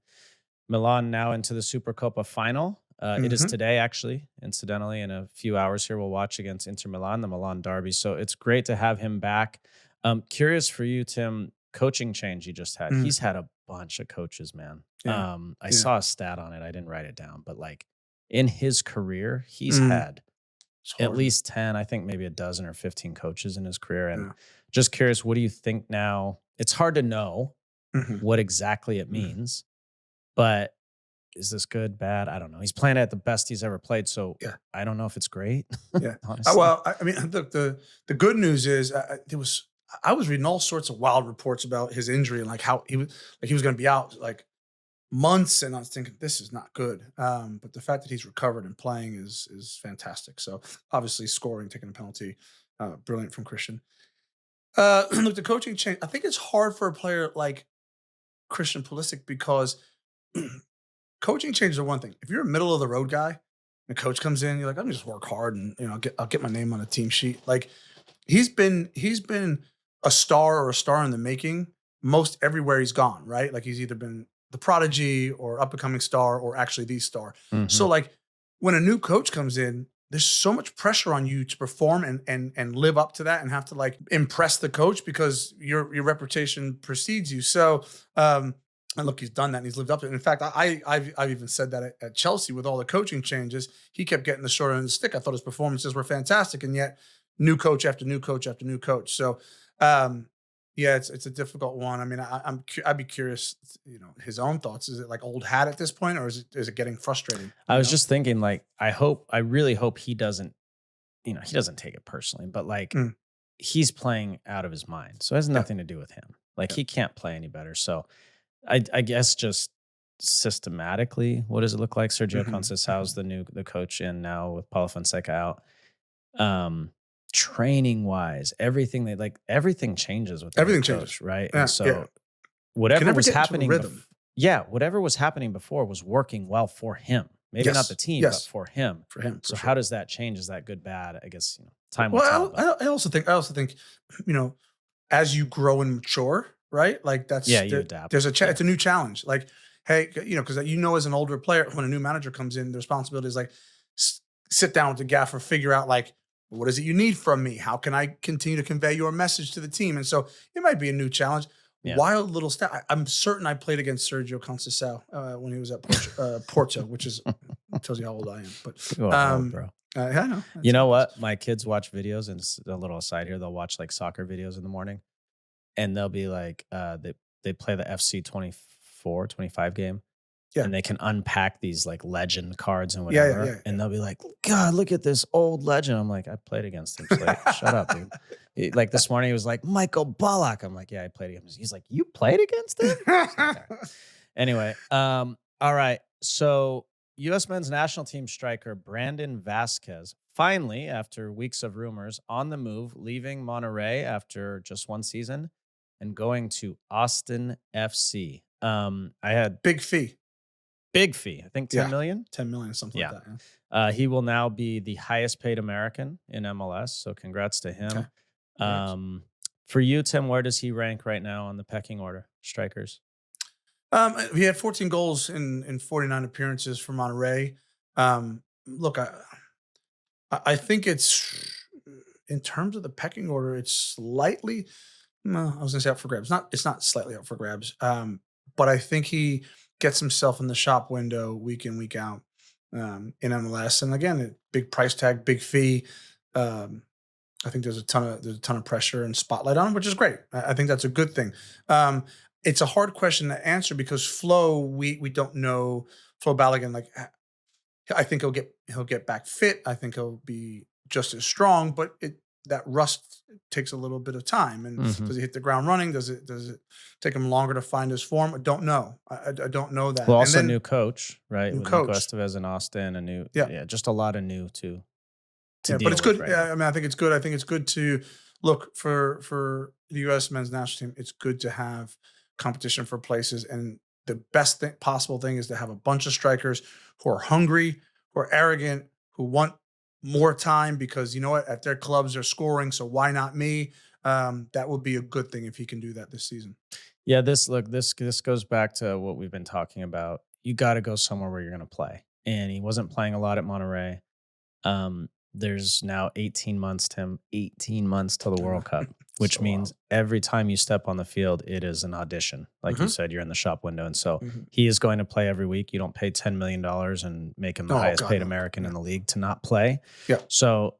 Milan now into the Supercoppa final. It is Hmm. today, actually, incidentally, in a few hours here. We'll watch against Inter Milan, the Milan derby. So it's great to have him back. Curious for you, Tim, coaching change he just had. Hmm. He's had a bunch of coaches, man. Yeah. I Yeah. saw a stat on it. I didn't write it down, but like in his career, he's Mm. had It's at hard. least 10, I think maybe a dozen or 15 coaches in his career. And Yeah. just curious, what do you think now? It's hard to know Hmm. what exactly it Hmm. means, but is this good, bad? I don't know. He's playing at the best he's ever played, so Yeah. I don't know if it's great, Yeah. honestly. Well, I mean, the good news is there was I was reading all sorts of wild reports about his injury and like how he was going to be out like months, and I was thinking this is not good. But the fact that he's recovered and playing is fantastic. So obviously scoring, taking a penalty, brilliant from Christian. Look, the coaching change. I think it's hard for a player like Christian Pulisic because coaching changes are one thing. If you're a middle of the road guy, and a coach comes in, you're like, I'm just work hard and I'll get my name on a team sheet. Like he's been a star or a star in the making most everywhere he's gone, right? Like he's either been the prodigy or up and coming star or actually the star. So Mhm. like when a new coach comes in, there's so much pressure on you to perform and live up to that and have to like impress the coach because your reputation precedes you. So and look, he's done that and he's lived up to it. In fact, I've even said that at Chelsea with all the coaching changes, he kept getting the short end of the stick. I thought his performances were fantastic, and yet new coach after new coach after new coach. So, yeah, it's a difficult one. I mean, I'd be curious, his own thoughts. Is it like old hat at this point, or is it getting frustrating? I was just thinking, like, I really hope he doesn't, he doesn't take it personally, but like Mm, he's playing out of his mind. So it has yeah, nothing to do with him. Like yeah. he can't play any better. So I guess just systematically, what does it look like? Sergio Hmm. Conceição's the coach in now with Paulo Fonseca out. Um, Training wise, everything changes with a new Everything changes. coach, right? And Yeah, yeah. so You can whatever never was get into a happening rhythm. yeah, whatever was happening before was working well for him. Maybe not the Yes, team, but yes, for him. for him for So how sure. does that change? Is that good, bad? I guess, time will tell, Well, but I also think, you know, as you grow and mature, right? Like yeah, you adapt. Yeah. it's a new challenge. Like, hey, because as an older player, when a new manager comes in, the responsibility is like sit down with the gaffer, figure out like what is it you need from me? How can I continue to convey your message to the team? And so it might be a new challenge. Yeah. Wild little stat. I'm certain I played against Sergio Conceição when he was at Porto, which is tells you how old I am. But You are old, bro. yeah, I know. You That's know how it goes. what? My kids watch videos, and it's a little aside here. They'll watch like soccer videos in the morning, and they'll be like, they play the FC 24, 25 game, Yeah, and they can unpack these like legend cards and yeah, yeah, whatever, yeah, and yeah. they'll be like, God, look at this old legend. I'm like, I played against him. She's like, shut up, dude. Like this morning, he was like, Michael Ballack. I'm like, yeah, I played against him. He's like, you played against him? I was like, all right. Anyway, all right. So U.S. men's national team striker Brandon Vázquez finally, after weeks of rumors, on the move, leaving Monterrey after just one season and going to Austin FC. I had Big fee. big fee, I think 10 Yeah, million. 10 million, something like Yeah. that. Yeah. He will now be the highest paid American in MLS. So congrats to Okay. him. Congrats. For you, Tim, where does he rank right now on the pecking order? Strikers. He had 14 goals in 49 appearances for Monterey. Look, I think it's in terms of the pecking order, it's slightly. No, I was gonna say up for grabs. It's not slightly up for grabs. But I think he gets himself in the shop window week in week out in MLS. And again, big price tag, big fee. Um, I think there's a ton of pressure and spotlight on him, which is great. I think that's a good thing. Um, it's a hard question to answer because Flo, we don't know Flo Balogun. Like I think he'll get back fit. I think he'll be just as strong, but that rust takes a little bit of time. And Hmm. does he hit the ground running? Does it take him longer to find his form? I don't know. I don't know that. Well, And also then new coach, right? new With Nico coach. Estevez in Austin, Yeah. yeah, just a lot of new to Yeah, but deal it's with good. right Yeah, now. I mean, I think it's good. I think it's good to look for the U.S. men's national team. It's good to have competition for places, and the possible thing is to have a bunch of strikers who are hungry, who are arrogant, who want more time because you know what? At their clubs, they're scoring, so why not me? That would be a good thing if he can do that this season. Yeah, this goes back to what we've been talking about. You got to go somewhere where you're going to play, and he wasn't playing a lot at Monterrey. There's now 18 months, Tim, 18 months till the World Cup, which So means wild. every time you step on the field, it is an audition. Like you Mhm. said, you're in the shop window. And so Mhm. he is going to play every week. You don't pay $10 million and make him the Oh highest God, paid no. American Yeah. in the league to not play. Yeah. So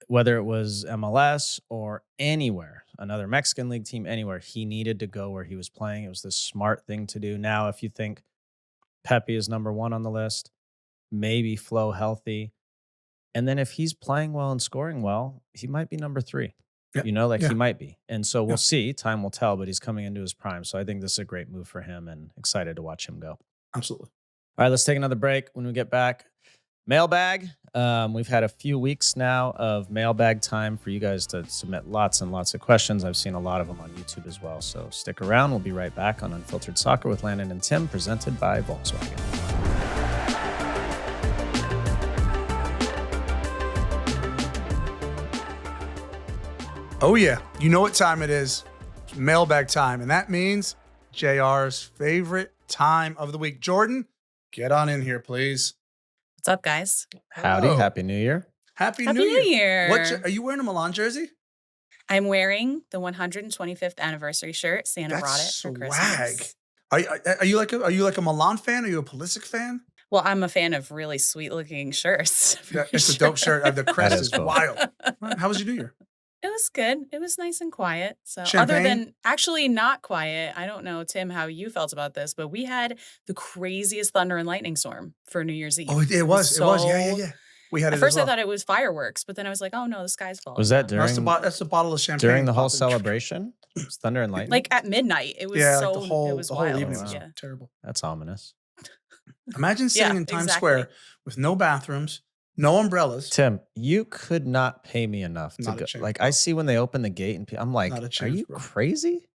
whether it was MLS or anywhere, another Mexican league team, anywhere, he needed to go where he was playing. It was the smart thing to do. Now, if you think Pepe is number one on the list, maybe Flo healthy. And then if he's playing well and scoring well, he might be number three. Yeah. Like he Yeah. might be. And so we'll Yeah. see. Time will tell, but he's coming into his prime. So I think this is a great move for him and excited to watch him go. Absolutely. All right, let's take another break. When we get back, mailbag. We've had a few weeks now of mailbag time for you guys to submit lots and lots of questions. I've seen a lot of them on YouTube as well. So stick around. We'll be right back on Unfiltered Soccer with Landon and Tim, presented by Volkswagen. Oh yeah, you know what time it is. It's mailbag time, and that means JR's favorite time of the week. Jordan, get on in here, please. What's up, guys? Howdy. Hello. Happy New Year. Happy Happy New New Year. Year. Are you wearing a Milan jersey? I'm wearing the 125th anniversary shirt. Santa brought it for Christmas. Are you like a Milan fan? Are you a Pulisic fan? Well, I'm a fan of really sweet looking shirts. Yeah, it's a dope shirt. The crest is is cool. wild. How was your New Year? It was good. It was nice and quiet. So Champagne? other than actually not quiet, I don't know, Tim, how you felt about this, but we had the craziest thunder and lightning storm for New Year's Eve. Oh, it was. Yeah. We had it At first as well. I thought it was fireworks, but then I was like, oh no, the sky's falling. Was that down. during That's the bottle of champagne. during the whole popping. celebration? It was thunder and lightning? Like at midnight. It was Yeah, so like the it was whole wild. evening was Yeah. terrible. That's ominous. Imagine sitting Yeah, in Times exactly. Square with no bathrooms, no umbrellas. Tim, you could not pay me enough to Not a go. chance, Like bro. I see when they open the gate and I'm like, Not a are chance, you bro. crazy?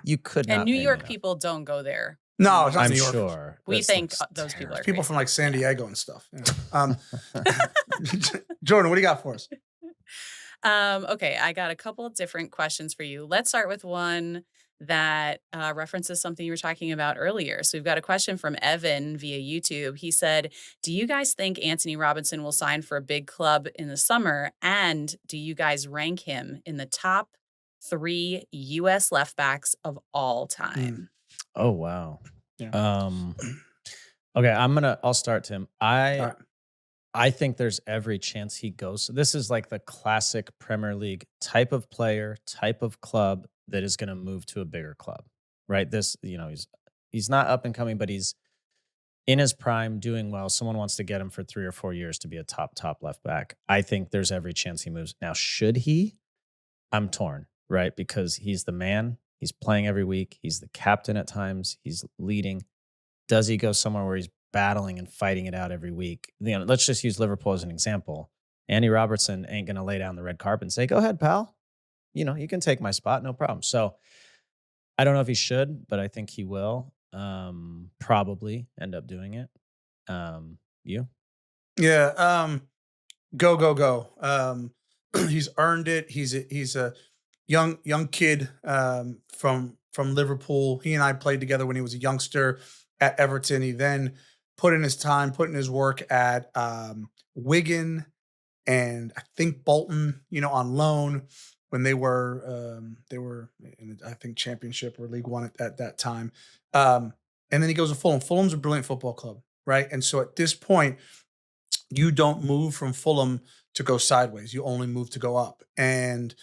You could not. And New pay me York enough. people don't go there. No, it's not I'm New York. sure. We This think looks those people are terrible. People from like San Yeah. Diego and stuff. Jordan, what do you got for us? Okay, I got a couple of different questions for you. Let's start with one that references something you were talking about earlier. So we've got a question from Evan via YouTube. He said, do you guys think Antonee Robinson will sign for a big club in the summer? And do you guys rank him in the top 3 U.S. left backs of all time? Oh wow. Yeah. Okay, I'll start, Tim. All right. I think there's every chance he goes. So this is like the classic Premier League type of player, type of club that is going to move to a bigger club, right? This, he's not up and coming, but he's in his prime, doing well. Someone wants to get him for 3 or 4 years to be a top left back. I think there's every chance he moves. Now, should he? I'm torn, right? Because he's the man. He's playing every week. He's the captain at times. He's leading. Does he go somewhere where he's battling and fighting it out every week? Let's just use Liverpool as an example. Andy Robertson ain't going to lay down the red carpet and say, go ahead, pal. You can take my spot. No problem. So I don't know if he should, but I think he will probably end up doing it. You? Yeah. Go. He's earned it. He's a young kid from Liverpool. He and I played together when he was a youngster at Everton. He then put in his time, put in his work at Wigan and I think Bolton, on loan when they were in I think Championship or League One at that time. And then he goes to Fulham. Fulham's a brilliant football club, right? And so at this point, you don't move from Fulham to go sideways. You only move to go up. And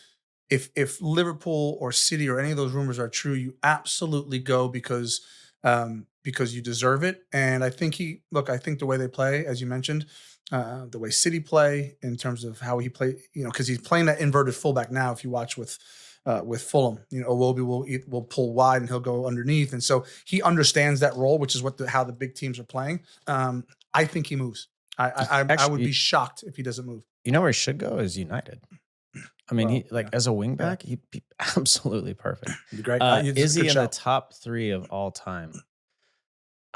if Liverpool or City or any of those rumors are true, you absolutely go because you deserve it. And I think I think the way they play, as you mentioned, the way City play in terms of how he play, because he's playing that inverted fullback now. If you watch with Fulham, Iwobi will pull wide and he'll go underneath, and so he understands that role, which is how the big teams are playing. I think he moves. I would be shocked if he doesn't move. You know where he should go is United. I mean, as a wingback, he'd be absolutely perfect. He'd be great. Is he in the top 3 of all time?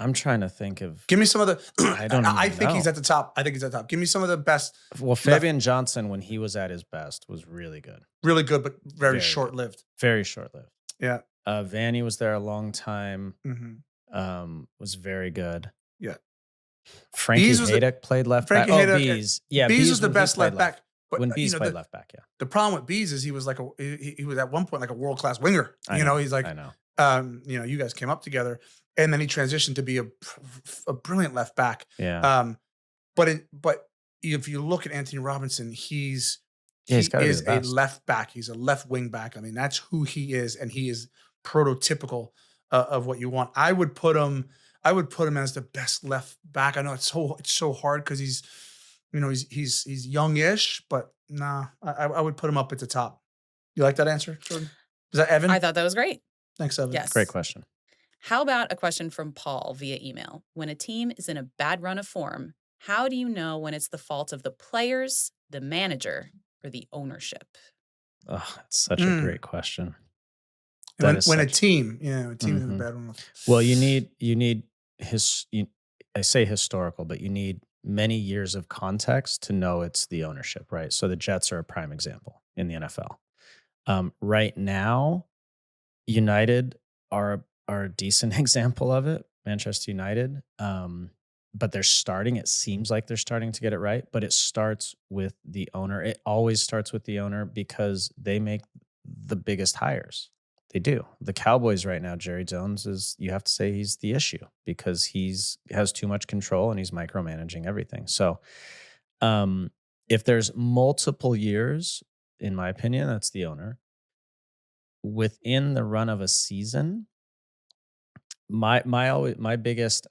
I'm trying to think of. Give me some of the. I don't I even think he's know. at the top. I think he's at the top. Give me some of the best. Well, Fabian Johnson, when he was at his best, was really good. Really good, but very Very short lived. Very short lived. Yeah. Vanny was there a long time. Mm-hmm. Was very good. Yeah. Frankie Haydock played left back. Haydock, Bees. Yeah, Bees was the best left back. But when Bees played left back, yeah. The problem with Bees is he was he was at one point like a world class winger. He's like, I know. You guys came up together, and then he transitioned to be a brilliant left back. Yeah. But if you look at Antonee Robinson, he is a left back. He's a left wing back. I mean, that's who he is, and he is prototypical of what you want. I would put him as the best left back. I know it's so hard because he's youngish, but nah, I would put him up at the top. You like that answer, Jordan? Is that Evan? I thought that was great. Thanks, Evan. Yes. Great question. How about a question from Paul via email? When a team is in a bad run of form, how do you know when it's the fault of the players, the manager, or the ownership? Oh, that's such a great question. When a team is in a bad run. Well, you need I say historical, but you need many years of context to know it's the ownership, right? So the Jets are a prime example in the NFL. Right now, United are a decent example of it, Manchester United. But it seems like they're starting to get it right, but it starts with the owner. It always starts with the owner because they make the biggest hires. They do. The Cowboys right now, Jerry Jones you have to say he's the issue because he has too much control and he's micromanaging everything. So if there's multiple years, in my opinion, that's the owner. Within the run of a season, my biggest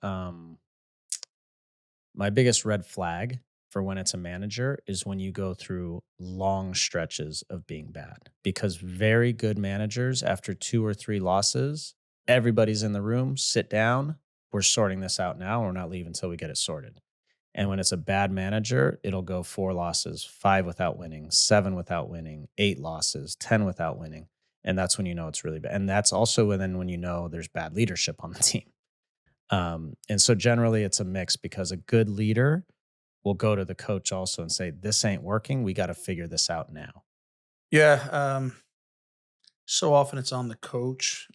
red flag for when it's a manager is when you go through long stretches of being bad, because very good managers, after 2 or 3 losses, everybody's in the room, sit down. We're sorting this out now. We're not leaving until we get it sorted. And when it's a bad manager, it'll go 4 losses, 5 without winning, 7 without winning, 8 losses, 10 without winning. And that's when you know it's really bad. And that's also when you know there's bad leadership on the team. And so generally it's a mix, because a good leader will go to the coach also and say, this ain't working. We got to figure this out now. Yeah. So often it's on the coach.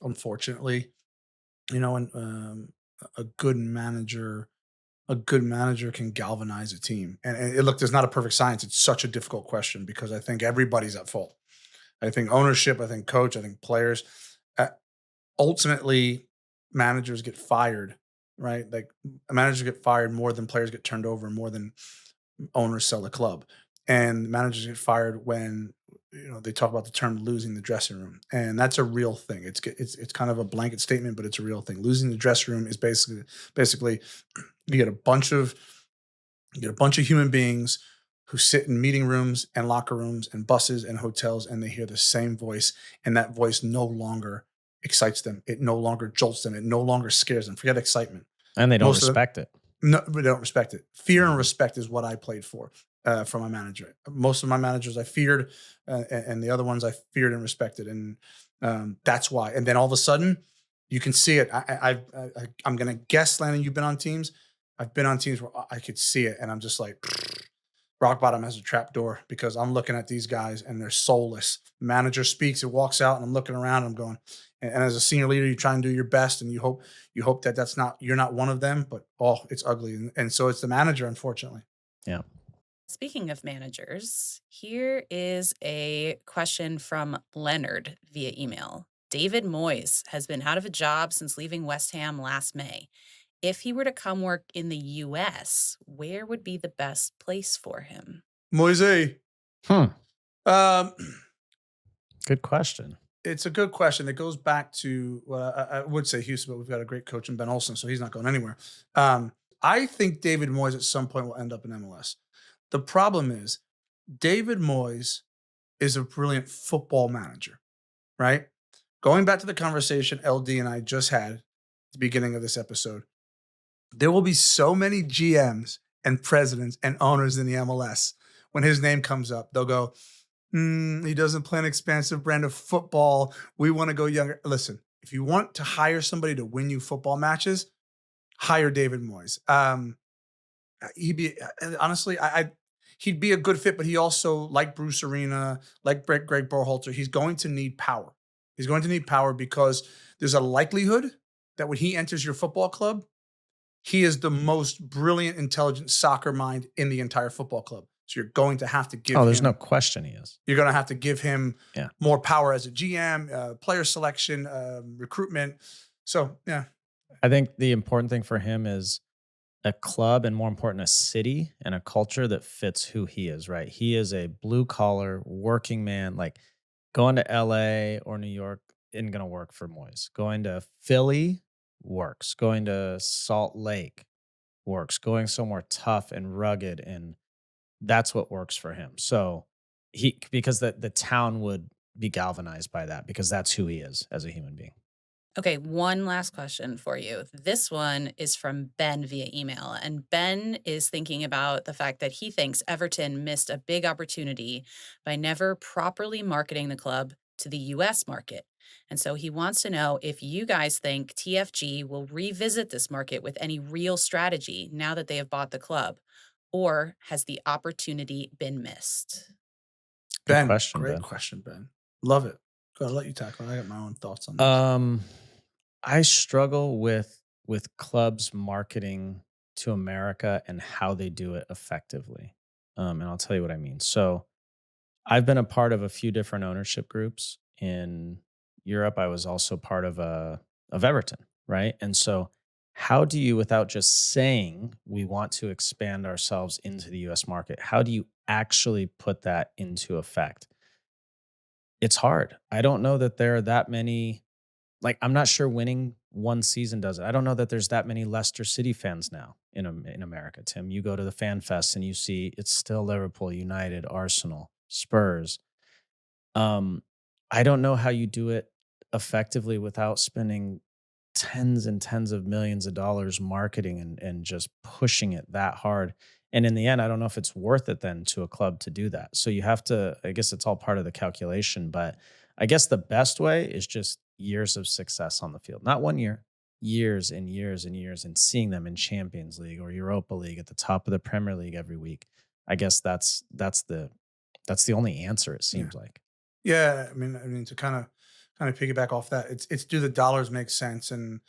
Unfortunately, and a good manager can galvanize a team. And look, there's not a perfect science. It's such a difficult question because I think everybody's at fault. I think ownership, I think coach, I think players. Ultimately, managers get fired, right? Like managers get fired more than players get turned over, more than owners sell the club. And managers get fired when they talk about the term losing the dressing room, and that's a real thing. It's kind of a blanket statement, but it's a real thing. Losing the dressing room is basically you get a bunch of human beings who sit in meeting rooms and locker rooms and buses and hotels, and they hear the same voice, and that voice no longer excites them. It no longer jolts them. It no longer scares them. Forget excitement. And they don't respect it. No, they don't respect it. Fear and respect is what I played for my manager. Most of my managers I feared, and the other ones I feared and respected. And that's why. And then all of a sudden, you can see it. I'm going to guess, Landon, you've been on teams. I've been on teams where I could see it, and I'm just like, rock bottom has a trap door, because I'm looking at these guys and they're soulless. Manager speaks, it walks out, and I'm looking around and I'm going, and as a senior leader, you try and do your best, and you hope that you're not one of them, but it's ugly. And so it's the manager, unfortunately. Yeah. Speaking of managers, here is a question from Leonard via email. David Moyes has been out of a job since leaving West Ham last May. If he were to come work in the U.S., where would be the best place for him? Moyes. Good question. It's a good question. It goes back to, I would say Houston, but we've got a great coach in Ben Olsen, so he's not going anywhere. I think David Moyes at some point will end up in MLS. The problem is David Moyes is a brilliant football manager, right? Going back to the conversation LD and I just had at the beginning of this episode, there will be so many GMs and presidents and owners in the MLS. When his name comes up, they'll go, he doesn't play an expansive brand of football. We want to go younger. Listen, if you want to hire somebody to win you football matches, hire David Moyes. He'd be honestly, he'd be a good fit, but he also, like Bruce Arena, like Greg Berhalter, he's going to need power. He's going to need power because there's a likelihood that when he enters your football club, he is the most brilliant, intelligent soccer mind in the entire football club. So you're going to have to give there's him, no question he is. You're going to have to give him Yeah. more power as a GM, player selection, recruitment. So, yeah. I think the important thing for him is a club, and more important, a city and a culture that fits who he is, right? He is a blue collar working man. Like going to LA or New York isn't going to work for Moyes. Going to Philly works. Going to Salt Lake works. Going somewhere tough and rugged, and that's what works for him. So because the town would be galvanized by that, because that's who he is as a human being. Okay, one last question for you. This one is from Ben via email. And Ben is thinking about the fact that he thinks Everton missed a big opportunity by never properly marketing the club to the US market. And so he wants to know if you guys think TFG will revisit this market with any real strategy now that they have bought the club, or has the opportunity been missed? Ben, question, great Ben. question, Ben. Love it. Go ahead, I'll let you tackle it. I got my own thoughts on this. I struggle with clubs marketing to America and how they do it effectively. And I'll tell you what I mean. So I've been a part of a few different ownership groups in Europe. I was also part of Everton, right? And so how do you, without just saying we want to expand ourselves into the US market, how do you actually put that into effect? It's hard. I don't know that there are that many. Like, I'm not sure winning one season does it. I don't know that there's that many Leicester City fans now in America, Tim. You go to the fan fest and you see it's still Liverpool, United, Arsenal, Spurs. I don't know how you do it effectively without spending tens and tens of millions of dollars marketing and just pushing it that hard. And in the end, I don't know if it's worth it then to a club to do that. So you have to, I guess it's all part of the calculation, but I guess the best way is just years of success on the field. Not 1 year, years and years and years, and seeing them in Champions League or Europa League at the top of the Premier League every week. I guess that's the only answer, it seems like. Yeah, I mean to kind of piggyback off that, it's do the dollars make sense? And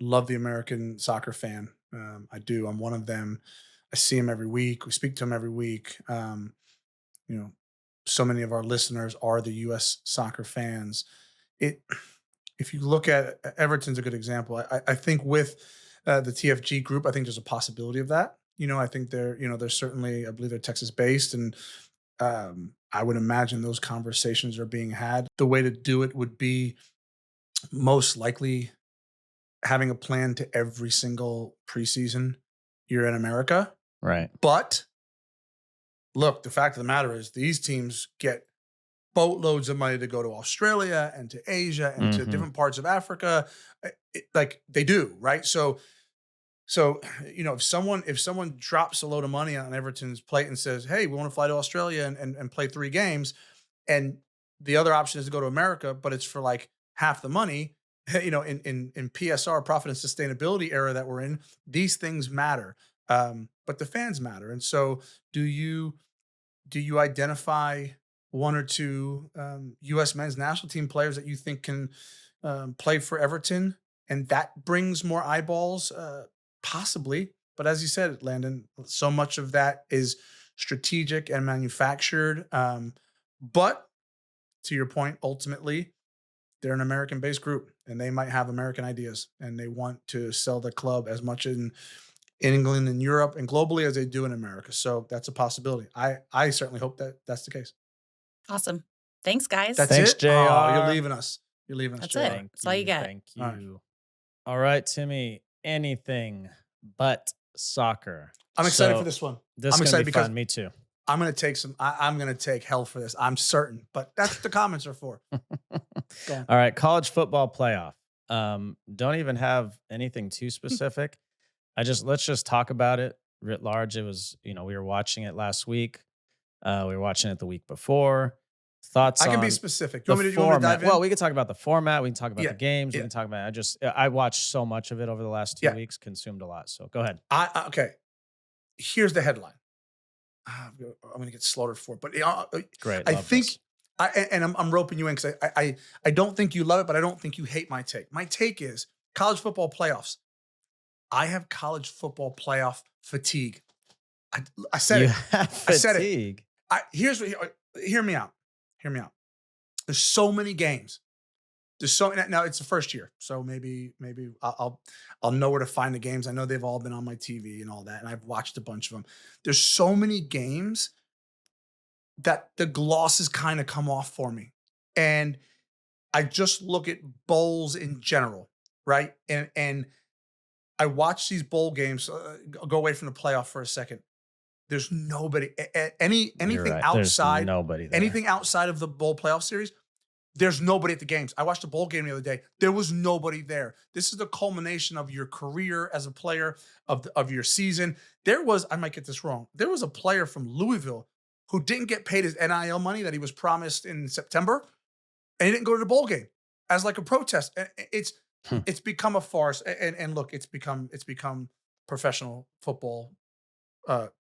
love the American soccer fan. I do. I'm one of them. I see him every week. We speak to him every week. You know, so many of our listeners are the U.S. soccer fans. It, if you look at Everton's a good example. I think with the TFG group, I think there's a possibility of that. I think they're certainly, I believe they're Texas based, and I would imagine those conversations are being had. The way to do it would be most likely having a plan to every single preseason you're in America. Right. But look, the fact of the matter is these teams get boatloads of money to go to Australia and to Asia and to different parts of Africa. Like they do, right? So if someone drops a load of money on Everton's plate and says, "Hey, we want to fly to Australia and play 3 games," and the other option is to go to America, but it's for like half the money. In PSR, profit and sustainability era that we're in, these things matter, but the fans matter. And so, do you identify 1 or 2 U.S. men's national team players that you think can play for Everton, and that brings more eyeballs? Possibly, but as you said, Landon, so much of that is strategic and manufactured. But to your point, ultimately, they're an American-based group, and they might have American ideas, and they want to sell the club as much in England and Europe and globally as they do in America. So that's a possibility. I certainly hope that that's the case. Awesome. Thanks, guys. Thanks, it. JR. Oh, you're leaving us. That's JR. it. That's all you got. Thank All you. right. All right, Timmy. Anything but soccer. I'm excited So, for this one. This I'm is excited gonna be because fun. Me too. I'm going to take I'm going to take hell for this. I'm certain, but that's what the comments are for. Go on. All right, college football playoff. Don't even have anything too specific. Let's just talk about it writ large. It was, we were watching it last week. We were watching it the week before. Thoughts I can be on specific. the You want me to dive in? Well, we can talk about the format. We can talk about Yeah, the games. We yeah. can talk about. I watched so much of it over the last 2 Yeah. weeks. Consumed a lot. So go ahead. Okay. Here's the headline. I'm going to get slaughtered for it, but Great. I love think, this. I'm roping you in because I don't think you love it, but I don't think you hate my take. My take is college football playoffs. I have college football playoff fatigue. I said You it. have I said it. fatigue. Here's what. Hear me out. Hear me out. There's so many games. There's so now it's the first year, so maybe I'll know where to find the games. I know they've all been on my TV and all that, and I've watched a bunch of them. There's so many games that the glosses kind of come off for me, and I just look at bowls in general, right? And I watch these bowl games. Go away from the playoff for a second. There's nobody. You're Anything right. outside. There's nobody there. Anything outside of the bowl playoff series. There's nobody at the games. I watched a bowl game the other day. There was nobody there. This is the culmination of your career as a player, of your season. I might get this wrong. There was a player from Louisville who didn't get paid his NIL money that he was promised in September, and he didn't go to the bowl game as like a protest. It's become a farce. And look, it's become professional football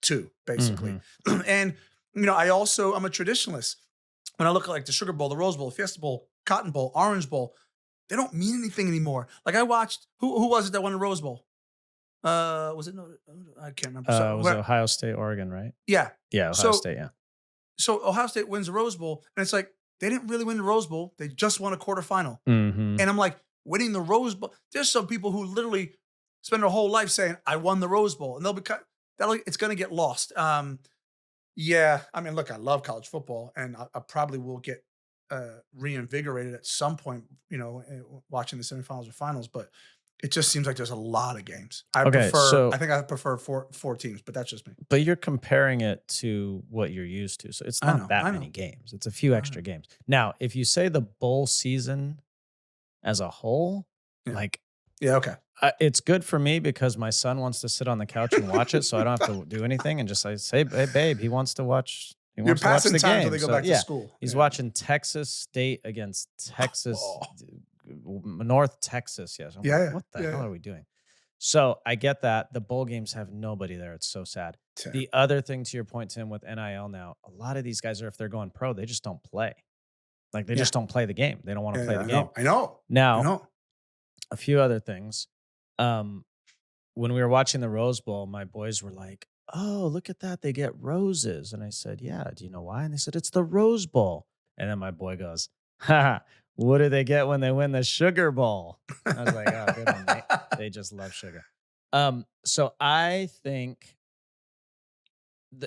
too, basically. Mm-hmm. And I'm a traditionalist. When I look at like the Sugar Bowl, the Rose Bowl, the Fiesta Bowl, Cotton Bowl, Orange Bowl, they don't mean anything anymore. Like I watched, who was it that won the Rose Bowl? Was it? No, I can't remember. It was Ohio State, Oregon, right? Yeah. Yeah, Ohio State, yeah. So Ohio State wins the Rose Bowl, and it's like, they didn't really win the Rose Bowl. They just won a quarterfinal. Mm-hmm. And I'm like, winning the Rose Bowl, there's some people who literally spend their whole life saying, I won the Rose Bowl. And they'll be it's going to get lost. Yeah, I mean, look, I love college football, and I probably will get reinvigorated at some point, watching the semifinals or finals. But it just seems like there's a lot of games. I think I prefer four teams, but that's just me. But you're comparing it to what you're used to, so it's not that many games. It's a few extra games. Now, if you say the bowl season as a whole, okay. It's good for me because my son wants to sit on the couch and watch it, so I don't have to do anything and just say, "Hey, babe, he wants to watch." You're passing time until they go back to school. He's watching Texas State against Texas, North Texas. Yes. Yeah. What the hell are we doing? So I get that the bowl games have nobody there. It's so sad. The other thing to your point, Tim, with NIL now, a lot of these guys if they're going pro, they just don't play. Like they just don't play the game. They don't want to play the game. I know. Now, a few other things. When we were watching the Rose Bowl, my boys were like, "Oh, look at that. They get roses." And I said, "Yeah, do you know why?" And they said, "It's the Rose Bowl." And then my boy goes, "Ha, what do they get when they win the Sugar Bowl?" I was like, "Oh, good one, mate." They just love sugar. So I think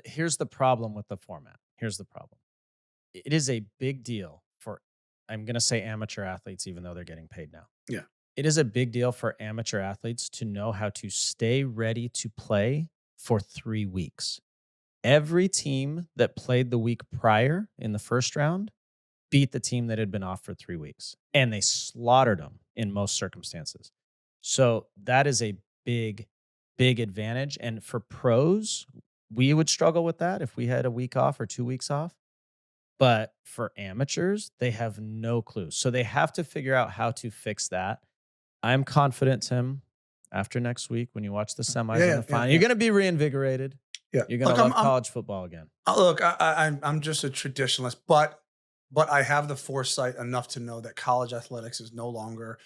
here's the problem with the format. Here's the problem. It is a big deal for, I'm going to say amateur athletes, even though they're getting paid now. Yeah. It is a big deal for amateur athletes to know how to stay ready to play for 3 weeks. Every team that played the week prior in the first round beat the team that had been off for 3 weeks, and they slaughtered them in most circumstances. So that is a big, big advantage. And for pros, we would struggle with that if we had a week off or 2 weeks off. But for amateurs, they have no clue. So they have to figure out how to fix that. I'm confident, Tim, after next week, when you watch the semis and the final, you're going to be reinvigorated. Yeah. You're going to love college football again. Look, I'm just a traditionalist, but I have the foresight enough to know that college athletics is no longer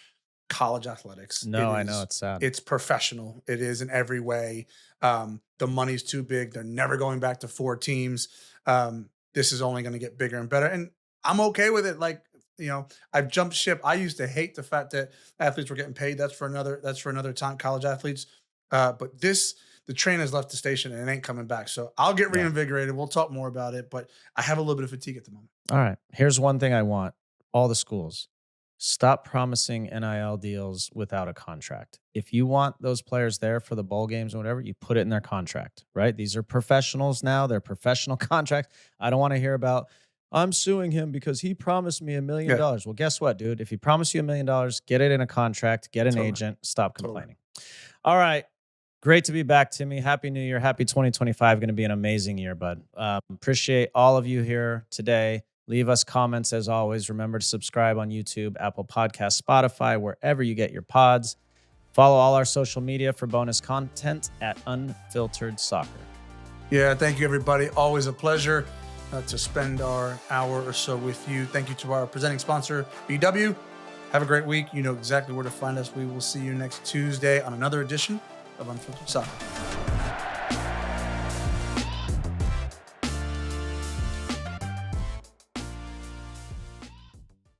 college athletics. No, I know, it's sad. It's professional. It is in every way. The money's too big. They're never going back to 4 teams. This is only going to get bigger and better. And I'm okay with it. Like, I've jumped ship. I used to hate the fact that athletes were getting paid. That's for another time, college athletes. But the train has left the station and it ain't coming back. So I'll get reinvigorated. We'll talk more about it, but I have a little bit of fatigue at the moment. All right. Here's one thing I want all the schools. Stop promising NIL deals without a contract. If you want those players there for the bowl games or whatever, you put it in their contract, right? These are professionals now. They're professional contracts. I don't want to hear about, I'm suing him because he promised me $1 million. Well, guess what, dude? If he promised you $1 million, get it in a contract, get an agent, stop complaining. All right. Great to be back, Timmy. Happy New Year. Happy 2025. Going to be an amazing year, bud. Appreciate all of you here today. Leave us comments as always. Remember to subscribe on YouTube, Apple Podcasts, Spotify, wherever you get your pods. Follow all our social media for bonus content at Unfiltered Soccer. Yeah, thank you, everybody. Always a pleasure to spend our hour or so with you. Thank you to our presenting sponsor, BW. Have a great week. You know exactly where to find us. We will see you next Tuesday on another edition of Unfiltered Soccer.